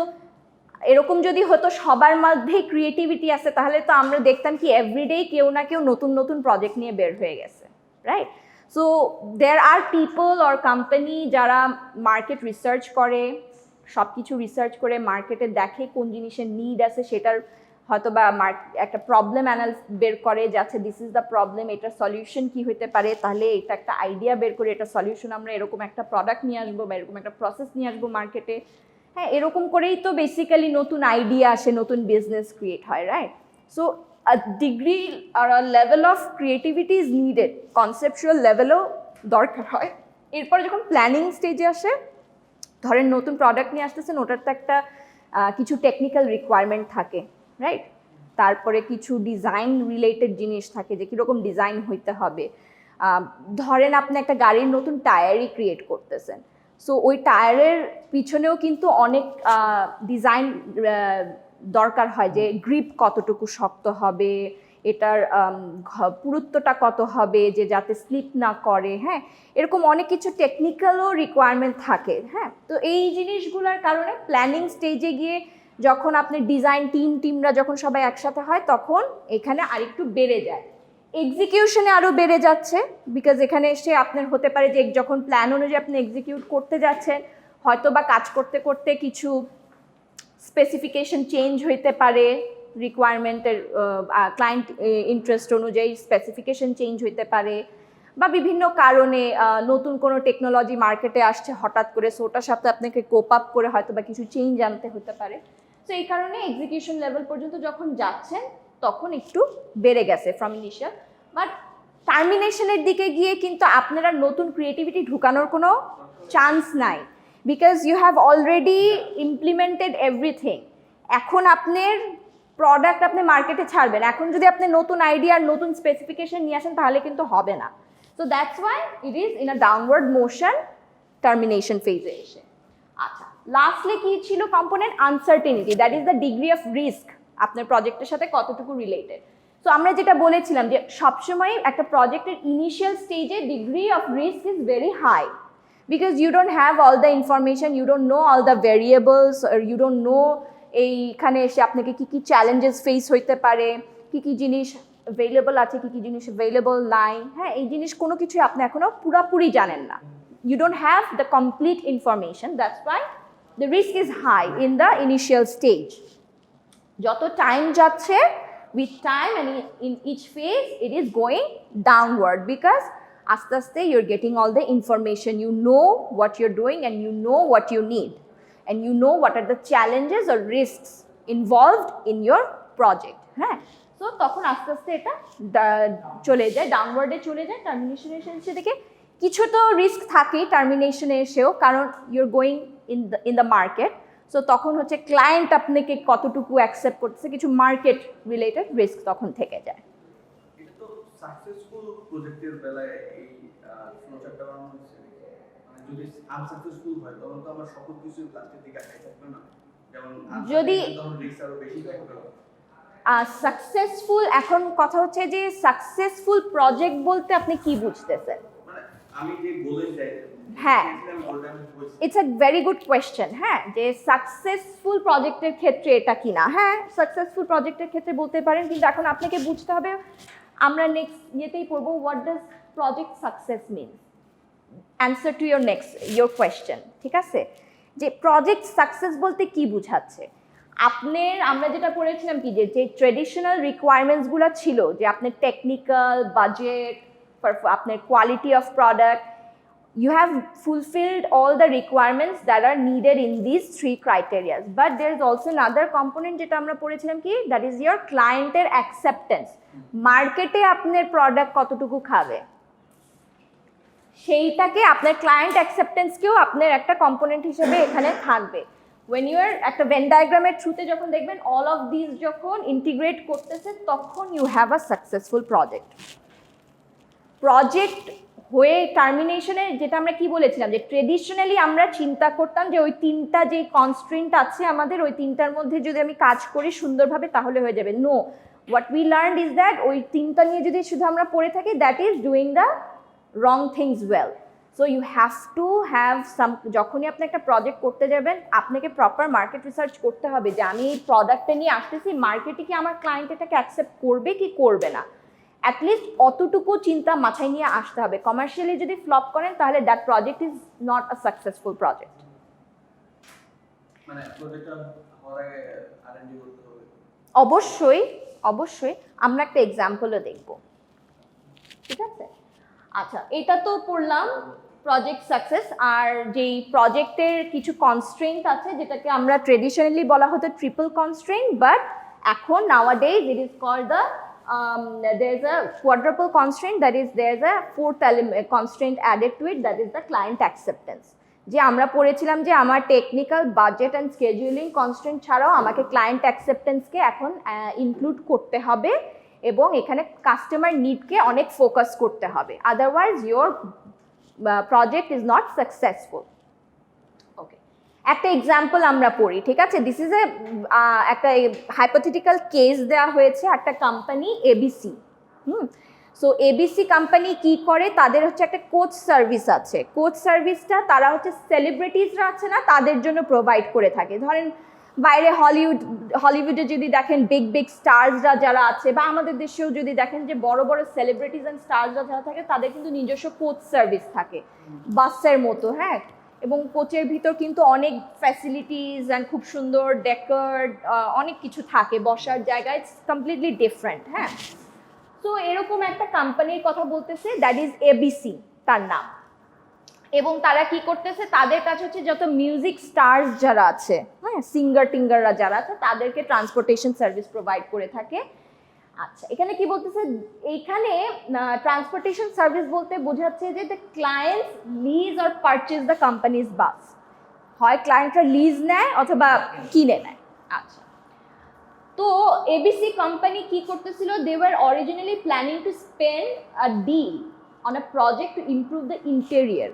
এরকম যদি হতো সবার মধ্যেই ক্রিয়েটিভিটি আছে, তাহলে তো আমরা দেখতাম কি এভরিডে কেউ না কেউ নতুন নতুন প্রজেক্ট নিয়ে বের হয়ে গেছে, right? So there are people or company যারা মার্কেট রিসার্চ করে, সব কিছু রিসার্চ করে মার্কেটে দেখে কোন জিনিসের নিড আছে, সেটার হয়তো বা একটা প্রবলেম বের করে যাচ্ছে দিস ইজ দ্য প্রবলেম, এটার সলিউশন কি হতে পারে, তাহলে এটা একটা আইডিয়া বের করে এটা সলিউশন আমরা এরকম একটা প্রোডাক্ট নিয়ে আসবো বা এরকম একটা প্রসেস নিয়ে আসবো মার্কেটে। হ্যাঁ, এরকম করেই তো বেসিক্যালি নতুন আইডিয়া আসে, নতুন বিজনেস ক্রিয়েট হয়, রাইট? সো আ ডিগ্রি আর a level of creativity is needed, conceptual লেভেলও দরকার হয়। এরপরে যখন প্ল্যানিং স্টেজে আসে, ধরেন নতুন প্রোডাক্ট নিয়ে আসতেছেন, ওটার তো একটা কিছু টেকনিক্যাল রিকোয়ারমেন্ট থাকে, রাইট? তারপরে কিছু ডিজাইন রিলেটেড জিনিস থাকে যে কীরকম ডিজাইন হইতে হবে। ধরেন আপনি একটা গাড়ির নতুন টায়ারই ক্রিয়েট করতেছেন, সো ওই টায়ারের পিছনেও কিন্তু অনেক ডিজাইন দরকার হয়, যে গ্রিপ কতটুকু শক্ত হবে, এটার পুরুত্বটা কত হবে যে যাতে স্লিপ না করে। হ্যাঁ, এরকম অনেক কিছু টেকনিক্যালও রিকোয়ারমেন্ট থাকে। হ্যাঁ, তো এই জিনিসগুলোর কারণে প্ল্যানিং স্টেজে গিয়ে যখন আপনি ডিজাইন টিমরা যখন সবাই একসাথে হয় তখন এখানে আরেকটু বেড়ে যায়, এক্সিকিউশনে আরও বেড়ে যাচ্ছে। বিকজ এখানে এসে আপনার হতে পারে যে যখন প্ল্যান অনুযায়ী আপনি এক্সিকিউট করতে যাচ্ছেন, হয়তো বা কাজ করতে করতে কিছু স্পেসিফিকেশন চেঞ্জ হইতে পারে, রিকোয়ারমেন্টের ক্লায়েন্ট ইন্টারেস্ট অনুযায়ী স্পেসিফিকেশন চেঞ্জ হইতে পারে, বা বিভিন্ন কারণে নতুন কোনো টেকনোলজি মার্কেটে আসছে হঠাৎ করে, সো ওটার সাথে আপনাকে কোপ আপ করে হয়তো বা কিছু চেঞ্জ আনতে হতে পারে। তো এই কারণে এক্সিকিউশন লেভেল পর্যন্ত যখন যাচ্ছেন তখন একটু বেড়ে গেছে ফ্রম ইনিশিয়াল, বাট টার্মিনেশনের দিকে গিয়ে কিন্তু আপনারা নতুন ক্রিয়েটিভিটি ঢুকানোর কোনো চান্স নাই, because you have already implemented everything. এখন আপনার প্রোডাক্ট আপনি মার্কেটে ছাড়বেন, এখন যদি আপনি নতুন আইডিয়া আর নতুন স্পেসিফিকেশন নিয়ে আসেন তাহলে কিন্তু হবে না। So that's why it is in a downward motion termination ফেজে এসে। আচ্ছা, লাস্টলি কি ছিল component? Uncertainty, that is the degree of risk আপনার প্রজেক্টের সাথে কতটুকু রিলেটেড। সো আমরা যেটা বলেছিলাম যে সবসময় একটা প্রজেক্টের ইনিশিয়াল স্টেজে degree of risk is very high, because you don't have all the information, you don't know all the variables, or you don't know এইখানে এসে আপনাকে কী কী চ্যালেঞ্জেস ফেস হইতে পারে, কী কী জিনিস অ্যাভেলেবল আছে, কী কী জিনিস অ্যাভেলেবল নাই। হ্যাঁ, এই জিনিস কোনো কিছুই আপনি এখনও পুরোপুরি জানেন না, you don't have the complete information, that's why the risk is high in the initial stage. যত টাইম যাচ্ছে, with time and in each phase it is going downward, because আস্তে আস্তে you're getting all the information, you know what you're doing and you know what you need and you know what are the challenges or risks involved in your project, হ্যাঁ। So তখন আস্তে আস্তে এটা চলে যায়, ডাউনওয়ার্ডে চলে যায়, টার্মিনেশনে এসে দেখে কিছু তো রিস্ক থাকেই টার্মিনেশনে এসেও, কারণ your going in the market. So তখন হচ্ছে ক্লায়েন্ট আপনাকে কতটুকু অ্যাকসেপ্ট করতেছে, কিছু মার্কেট রিলেটেড রিস্ক তখন থেকে যায়। এটা তো সাকসেসফুল প্রজেক্টের বেলায় এই ফ্লো চার্টটা বানানো হচ্ছে, মানে যদি আনসাকসেসফুল হয় তখন তো আমার সকল কিছু লাস্টের দিকে আটকে থাকবে না, যেমন যদি তখন রিস্ক আরো বেশি থাকবে। সাকসেসফুল, এখন কথা হচ্ছে যে সাকসেসফুল প্রজেক্ট বলতে আপনি কি বুঝতেছেন? মানে আমি যে গোলে যাই, হ্যাঁ, it's a very good question. হ্যাঁ, যে সাকসেসফুল প্রজেক্টের ক্ষেত্রে এটা কি না, হ্যাঁ সাকসেসফুল প্রজেক্টের ক্ষেত্রে বলতে পারেন, কিন্তু এখন আপনাকে বুঝতে হবে, আমরা নেক্সট ইয়েতেই পড়বো what does project success mean, answer to your question, ঠিক আছে? যে প্রজেক্ট সাকসেস বলতে কি বুঝাচ্ছে আমরা যেটা পড়েছিলাম কি, যে ট্রেডিশনাল রিকোয়ারমেন্টসগুলো ছিল, যে আপনার টেকনিক্যাল, বাজেট, আপনার quality of product, you have fulfilled all the requirements that are needed in these 3 criteria, but there is also another component যেটা আমরা পড়েছিলাম কি, that is your client-এর acceptance, মার্কেটে আপনার প্রোডাক্ট কতটুকু খাবে, সেইটাকে আপনার ক্লায়েন্ট অ্যাকসেপ্টেন্সকেও আপনার একটা কম্পোনেন্ট হিসেবে এখানে থাকবে। when you are একটা ভেন ডায়াগ্রামের থ্রুতে যখন দেখবেন অল অফ দিস যখন ইন্টিগ্রেট করতেছে, তখন you have a successful project হয়ে টার্মিনেশনে, যেটা আমরা কি বলেছিলাম, যে ট্রেডিশনালি আমরা চিন্তা করতাম যে ওই 3টা যে কনস্ট্রেন্ট আছে আমাদের, ওই 3টার মধ্যে যদি আমি কাজ করি সুন্দরভাবে তাহলে হয়ে যাবে। No, what we learned is that ওই 3টা নিয়ে যদি শুধু আমরা পড়ে থাকি, that is doing the wrong things well. So you have to have some, যখনই আপনি একটা প্রজেক্ট করতে যাবেন আপনাকে প্রপার মার্কেট রিসার্চ করতে হবে, যে আমি এই প্রোডাক্টটা নিয়ে আসতেছি, মার্কেটে কি আমার ক্লায়েন্ট এটাকে অ্যাকসেপ্ট করবে কি করবে না, অ্যাটলিস্ট অতটুকু চিন্তা মাথায় নিয়ে আসতে হবে। কমার্শিয়ালি যদি ফ্লপ করেন তাহলে that project is not a successful project. মানে প্রজেক্টটা হওয়ার আগে আরএনডি করতে হবে। অবশ্যই অবশ্যই, আমরা একটা এক্সাম্পলও দেখব, ঠিক আছে? আচ্ছা, এটা তো পড়লাম প্রজেক্ট সাকসেস, আর যেই প্রজেক্টের কিছু কনস্ট্রেন্ট আছে যেটাকে আমরা ট্রেডিশনালি বলা হতো ট্রিপল কনস্ট্রেন্ট, বাট এখন nowadays it is called the there is a quadruple constraint, that is there is a 4th element constraint added to it, that is the client acceptance. যে আমরা পড়েছিলাম যে আমার technical, budget and scheduling constraint ছাড়াও আমাকে client অ্যাকসেপ্টেন্সকে এখন include করতে হবে, এবং এখানে কাস্টমার নিডকে অনেক ফোকাস করতে হবে, otherwise your project is not successful. Okay, একটা এক্সাম্পল আমরা পড়ি, ঠিক আছে? দিস ইজ একটা হাইপোথেটিক্যাল কেস দেওয়া হয়েছে, একটা company ABC. So ABC company কি করে, তাদের হচ্ছে একটা কোচ সার্ভিস আছে। কোচ সার্ভিসটা তারা হচ্ছে সেলিব্রিটিসরা আছে না, তাদের জন্য প্রোভাইড করে থাকে। ধরেন বাইরে হলিউডে যদি দেখেন বিগ বিগ স্টারসরা যারা আছে, বা আমাদের দেশেও যদি দেখেন যে বড় বড় সেলিব্রিটিস অ্যান্ড স্টারসরা যারা থাকে, তাদের কিন্তু নিজস্ব কোচ সার্ভিস থাকে বাসের মতো, হ্যাঁ। এবং কোচের ভিতর কিন্তু অনেক ফ্যাসিলিটিস অ্যান্ড খুব সুন্দর ডেকোর, অনেক কিছু থাকে, বসার জায়গায় কমপ্লিটলি ডিফারেন্ট, হ্যাঁ। তো এরকম একটা কোম্পানির কথা বলতেছে, দ্যাট ইজ এবিসি তার নাম। এবং তারা কি করতেছে, তাদের কাছে হচ্ছে যত মিউজিক স্টার্স যারা আছে, হ্যাঁ, সিঙ্গার টিঙ্গাররা যারা আছে, তাদেরকে ট্রান্সপোর্টেশন সার্ভিস প্রোভাইড করে থাকে। আচ্ছা, এখানে কি বলতেছে, এইখানে ট্রান্সপোর্টেশন সার্ভিস বলতে বোঝাচ্ছে যে the clients lease or purchase the companies bus, হয় ক্লায়েন্টরা লিজ নেয় অথবা কিনে নেয়। আচ্ছা, তো এবিসি কোম্পানি কি করতেছিল, they were originally planning to spend a deal on a project to improve the interior.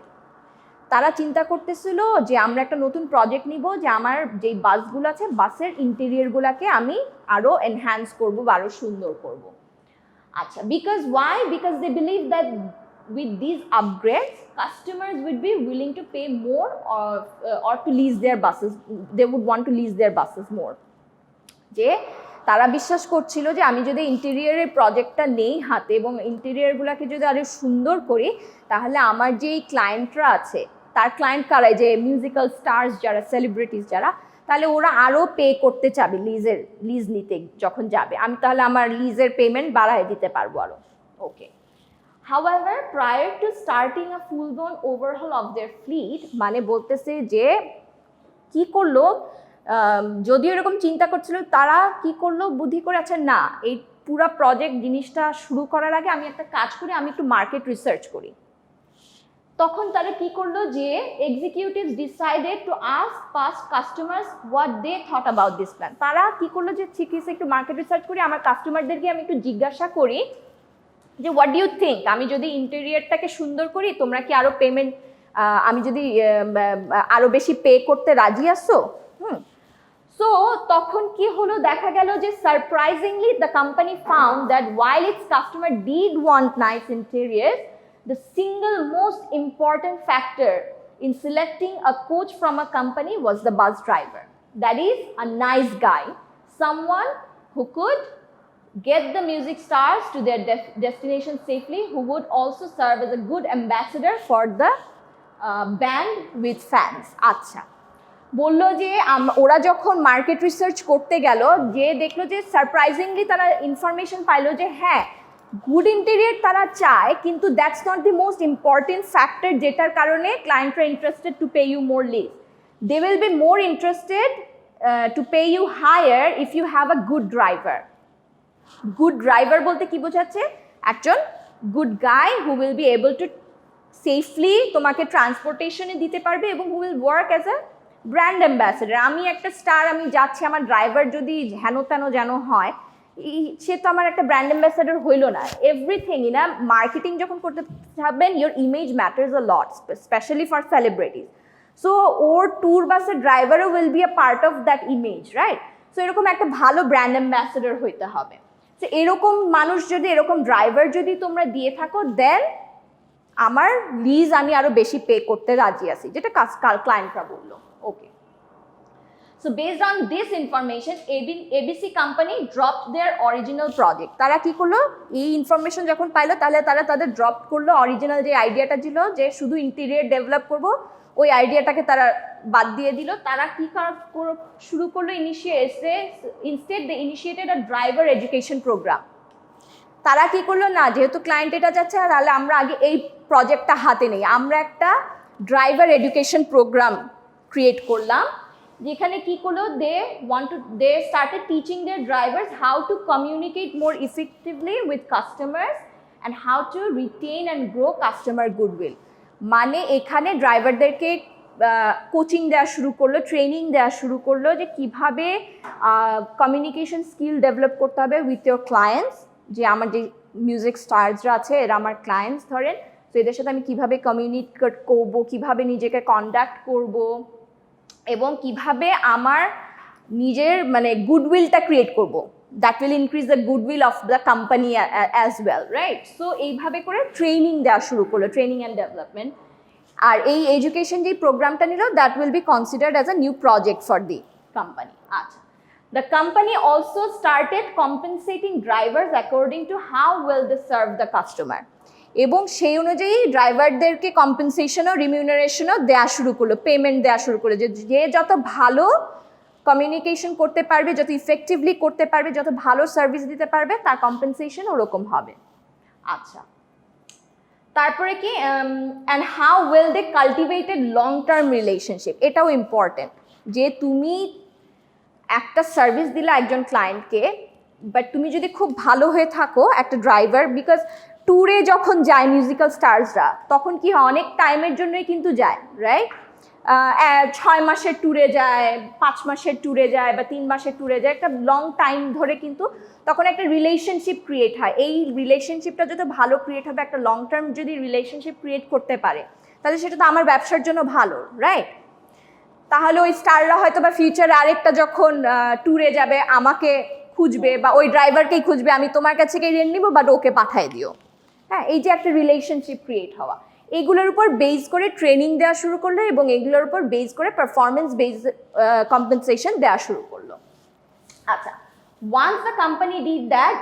তারা চিন্তা করতেছিল যে আমরা একটা নতুন প্রজেক্ট নিব, যে আমার যেই বাসগুলো আছে বাসের ইন্টেরিয়রগুলোকে আমি আরও এনহ্যান্স করব বা আরও সুন্দর করব। আচ্ছা, because why, because they believe that with these upgrades customers would be willing to pay more or to lease their buses, they would want to lease their buses more. যে তারা বিশ্বাস করছিল যে আমি যদি ইন্টেরিয়রের প্রজেক্টটা নেই হাতে এবং ইন্টেরিয়রগুলোকে যদি আরও সুন্দর করি, তাহলে আমার যেই ক্লায়েন্টরা আছে, তার ক্লায়েন্ট কারাই, যে মিউজিক্যাল স্টার্স যারা, সেলিব্রিটিস যারা, তাহলে ওরা আরও পে করতে চাবে লিজ নিতে যখন যাবে, আমি তাহলে আমার লিজের পেমেন্ট বাড়ায় দিতে পারবো আরও। ওকে, however prior to starting a full blown overhaul of their fleet, মানে বলতেছে যে কি করলো যদিও এরকম চিন্তা করছিল, তারা কি করলো, বুদ্ধি করে, আচ্ছা না, এই পুরো প্রজেক্ট জিনিসটা শুরু করার আগে আমি একটা কাজ করি, আমি একটু মার্কেট রিসার্চ করি। তখন তারা কি করলো যে executives decided to ask past customers what they thought about this plan. তারা কি করলো যে ঠিক আছে, একটু মার্কেট রিসার্চ করি, আমার কাস্টমারদেরকে আমি একটু জিজ্ঞাসা করি যে হোয়াট ডু ইউ থিঙ্ক, আমি যদি ইন্টেরিয়রটাকে সুন্দর করি, তোমরা কি আরো পেমেন্ট, আমি যদি আরো বেশি পে করতে রাজি আছো? সো তখন কি হলো, দেখা গেল যে surprisingly the company found that while its customer did want nice interiors, the single most important factor in selecting a coach from a company was the bus driver. That is a nice guy, someone who could get the music stars to their destination safely, who would also serve as a good ambassador for the band with fans. আচ্ছা, বললো যে ওরা যখন market research করতে গেল, যে দেখলো যে সারপ্রাইজিংলি তারা ইনফরমেশন পাইলো যে হ্যাঁ, গুড ইন্টেরিয়র তারা চায়, কিন্তু that's not the most important factor যেটার কারণে ক্লায়েন্টরা interested to pay you more lease. They will be more interested to pay you higher if you have a good driver. Good driver বলতে কি বোঝাচ্ছে, একজন good guy who will be able to safely তোমাকে ট্রান্সপোর্টেশনে দিতে পারবে এবং who will work as a brand ambassador. আমি একটা স্টার, আমি যাচ্ছি, আমার ড্রাইভার যদি হেন তেন যেন হয়, সে তো আমার একটা ব্র্যান্ড অ্যাম্বাসেডর হইল না। এভরিথিং ইন আ মার্কেটিং যখন করতে থাকবেন, your image matters a lot, specially for celebrities. So ওর ট্যুর বাসের ড্রাইভারও will be a part of that image, right? So এরকম একটা ভালো ব্র্যান্ড অ্যাম্বাসেডর হইতে হবে। সো এরকম মানুষ যদি, এরকম ড্রাইভার যদি তোমরা দিয়ে থাকো, দেন আমার লিজ আমি আরো বেশি পে করতে রাজি আছি, যেটা ক্লায়েন্টরা বললো। Okay, so based on this information ABC company dropped their original project. তারা কি করলো, এই ইনফরমেশন যখন পাইলো, তাহলে তারা তাদের ড্রপ করলো অরিজিনাল যে আইডিয়াটা ছিল যে শুধু ইন্টেরিয়র ডেভেলপ করব, ওই আইডিয়াটাকে তারা বাদ দিয়ে দিল। তারা কি শুরু করলো, instead they initiated a driver education program. তারা কি করলো, না যেহেতু ক্লায়েন্ট এটা যাচ্ছে, তাহলে আমরা আগে এই প্রজেক্টটা হাতে নেই, আমরা একটা ড্রাইভার এডুকেশন প্রোগ্রাম ক্রিয়েট করলাম, যেখানে কি করলো, they started teaching their drivers how to communicate more effectively with customers and how to retain and grow customer goodwill. মানে এখানে ড্রাইভারদেরকে কোচিং দেওয়া শুরু করলো, ট্রেনিং দেওয়া শুরু করলো যে কিভাবে কমিউনিকেশন স্কিল ডেভেলপ করতে হবে উইথ ইয়োর ক্লায়েন্টস। যে আমার যে মিউজিক স্টার্সরা আছে, এরা আমার ক্লায়েন্টস ধরেন, তো এদের সাথে আমি কিভাবে কমিউনিকেট করবো, কিভাবে নিজেকে কন্ডাক্ট করব, এবং কিভাবে আমার নিজের মানে গুডউইলটা ক্রিয়েট করব, that will increase the goodwill of the company as well, right? So এইভাবে করে ট্রেনিং দেওয়া শুরু করলো, ট্রেনিং অ্যান্ড ডেভেলপমেন্ট। আর এই এডুকেশন যে প্রোগ্রামটা নিল, that will be considered as a new project for the company. আচ্ছা, the company also started compensating drivers according to how well they serve the customer, এবং সেই অনুযায়ী ড্রাইভারদেরকে কম্পেনসেশনও রিমিউনারেশনও দেওয়া শুরু করলো, পেমেন্ট দেওয়া শুরু করলো, যে যত ভালো কমিউনিকেশন করতে পারবে, যত ইফেক্টিভলি করতে পারবে, যত ভালো সার্ভিস দিতে পারবে, তার কম্পেনসেশন ওরকম হবে। আচ্ছা, তারপরে কি, and how well they cultivated long term relationship. এটাও ইম্পর্টেন্ট, যে তুমি একটা সার্ভিস দিলা একজন ক্লায়েন্টকে, বাট তুমি যদি খুব ভালো হয়ে থাকো একটা ড্রাইভার, বিকজ ট্যুরে যখন যায় মিউজিক্যাল স্টার্সরা, তখন কি হয়, অনেক টাইমের জন্যই কিন্তু যায়, রাইট? 6 মাসের ট্যুরে যায়, 5 মাসের ট্যুরে যায়, বা 3 মাসের ট্যুরে যায়, একটা লং টাইম ধরে কিন্তু তখন একটা রিলেশনশিপ ক্রিয়েট হয়। এই রিলেশনশিপটা যত ভালো ক্রিয়েট হবে, একটা লং টার্ম যদি রিলেশনশিপ ক্রিয়েট করতে পারে, তাহলে সেটা তো আমার ব্যবসার জন্য ভালো, রাইট? তাহলে ওই স্টাররা হয়তো বা ফিউচারে আরেকটা যখন ট্যুরে যাবে, আমাকে খুঁজবে বা ওই ড্রাইভারকেই খুঁজবে, আমি তোমার কাছ থেকে রেন্ট নিব, বাট ওকে পাঠিয়ে দিও। হ্যাঁ, এই যে একটা রিলেশনশিপ ক্রিয়েট হওয়া, এগুলোর উপর বেস করে ট্রেনিং দেওয়া শুরু করলো, এবং এগুলোর উপর বেস করে পারফরমেন্স বেস কম্পেনসেশন দেওয়া শুরু করলো। আচ্ছা, once the company did that,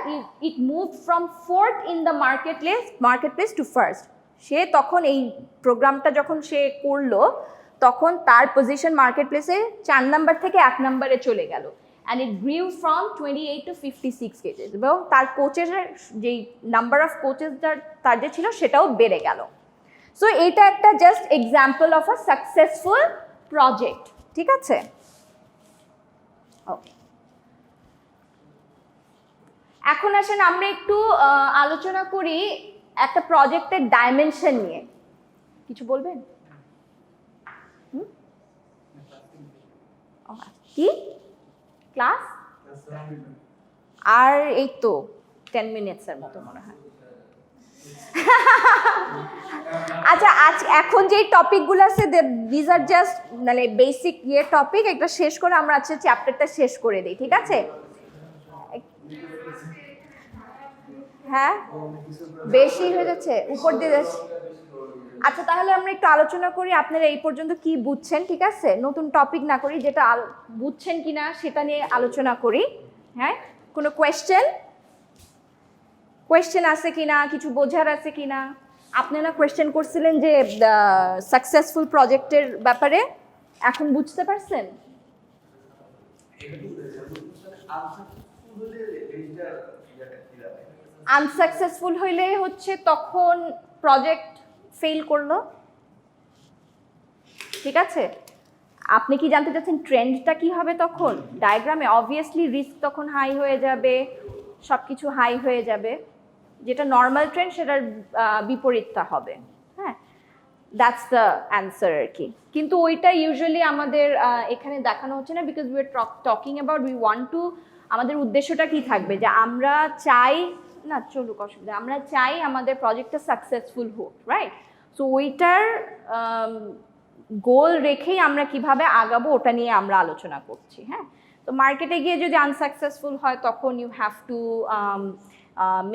it moved from fourth in the marketplace to first. সে তখন এই প্রোগ্রামটা যখন সে করলো, তখন তার পজিশন মার্কেটপ্লেসে 4 নাম্বার থেকে 1 নম্বরে চলে গেল, অ্যান্ড ইট গ্রিউ ফ্রম 28 to 56 কেজেস, এবং তার কোচের যেই নাম্বার অফ কোচেস তার যে ছিল, সেটাও বেড়ে গেল। সো এটা একটা just example of a successful project, ঠিক আছে? ওকে, এখন আসেন আমরা একটু আলোচনা করি একটা প্রজেক্টের ডাইমেনশন নিয়ে। কিছু বলবেন? কি ক্লাস? আর এই তো 10 মিনিটসের মতো মনে হয়। আচ্ছা, এখন যে টপিকগুলো আছে দিজ আর জাস্ট মানে বেসিক টপিক, একটা শেষ করে আমরা আজকে চ্যাপ্টারটা শেষ করে দিই, ঠিক আছে? হ্যাঁ, বেশি হয়ে যাচ্ছে, উপর দিয়ে যাচ্ছে। আচ্ছা, তাহলে আমরা একটু আলোচনা করি আপনারা এই পর্যন্ত কি বুঝছেন, ঠিক আছে? নতুন টপিক না করি, যেটা বুঝছেন কিনা সেটা নিয়ে আলোচনা করি। হ্যাঁ, কোনো কোয়েশ্চেন আছে কিনা, কিছু বোঝার আছে কিনা? আপনারা কোয়েশ্চেন করছিলেন যে সাকসেসফুল প্রজেক্টের ব্যাপারে, এখন বুঝতে পারছেন? আনসাকসেসফুল হইলে হচ্ছে তখন প্রজেক্ট ফেল করলো, ঠিক আছে? আপনি কি জানতে চাচ্ছেন ট্রেন্ডটা কি হবে তখন ডায়াগ্রামে? অবভিয়াসলি রিস্ক তখন হাই হয়ে যাবে, সব কিছু হাই হয়ে যাবে, যেটা নর্মাল ট্রেন্ড সেটার বিপরীতটা হবে। হ্যাঁ, দ্যাটস দ্য অ্যান্সার আর কি। কিন্তু ওইটা ইউজুয়ালি আমাদের এখানে দেখানো হচ্ছে না, because we are talking about we want to, আমাদের উদ্দেশ্যটা কি থাকবে যে আমরা চাই না, চলুক অসুবিধা, আমরা চাই আমাদের প্রজেক্টটা সাকসেসফুল হোক, রাইট? সো ওইটার গোল রেখেই আমরা কিভাবে আগাবো ওটা নিয়ে আমরা আলোচনা করছি। হ্যাঁ, তো মার্কেটে গিয়ে যদি আনসাকসেসফুল হয় তখন you have to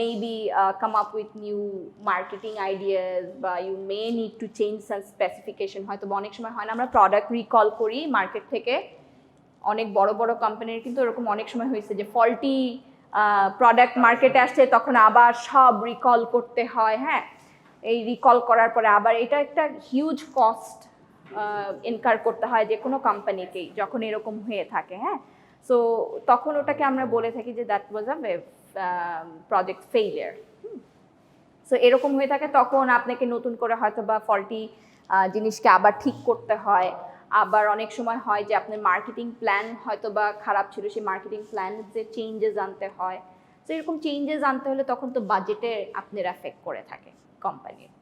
maybe come up with new marketing ideas, বা you may need to change some specification। হয়তো অনেক সময় হয় না আমরা প্রোডাক্ট রিকল করি মার্কেট থেকে, অনেক বড় বড় কোম্পানির কিন্তু এরকম অনেক সময় হয়েছে যে ফল্টি প্রোডাক্ট মার্কেটে আসছে, তখন আবার সব রিকল করতে হয়। হ্যাঁ, এই রিকল করার পরে আবার এটা একটা হিউজ কস্ট ইনকার করতে হয় যে কোনো কোম্পানিকেই যখন এরকম হয়ে থাকে। হ্যাঁ, সো তখন ওটাকে আমরা বলে থাকি যে that was a project failure. So এরকম হয়ে থাকে তখন আপনাকে নতুন করে হয়তো বা ফল্টি জিনিসকে আবার ঠিক করতে হয়। আবার অনেক সময় হয় যে আপনার মার্কেটিং প্ল্যান হয়তো বা খারাপ ছিল, সেই মার্কেটিং প্ল্যান যে চেঞ্জেস আনতে হয়। তো এরকম চেঞ্জেস আনতে হলে তখন তো বাজেটে আপনার এফেক্ট করে থাকে কোম্পানির।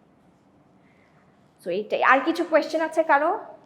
সো এইটাই। আর কিছু কোয়েশ্চেন আছে কারো?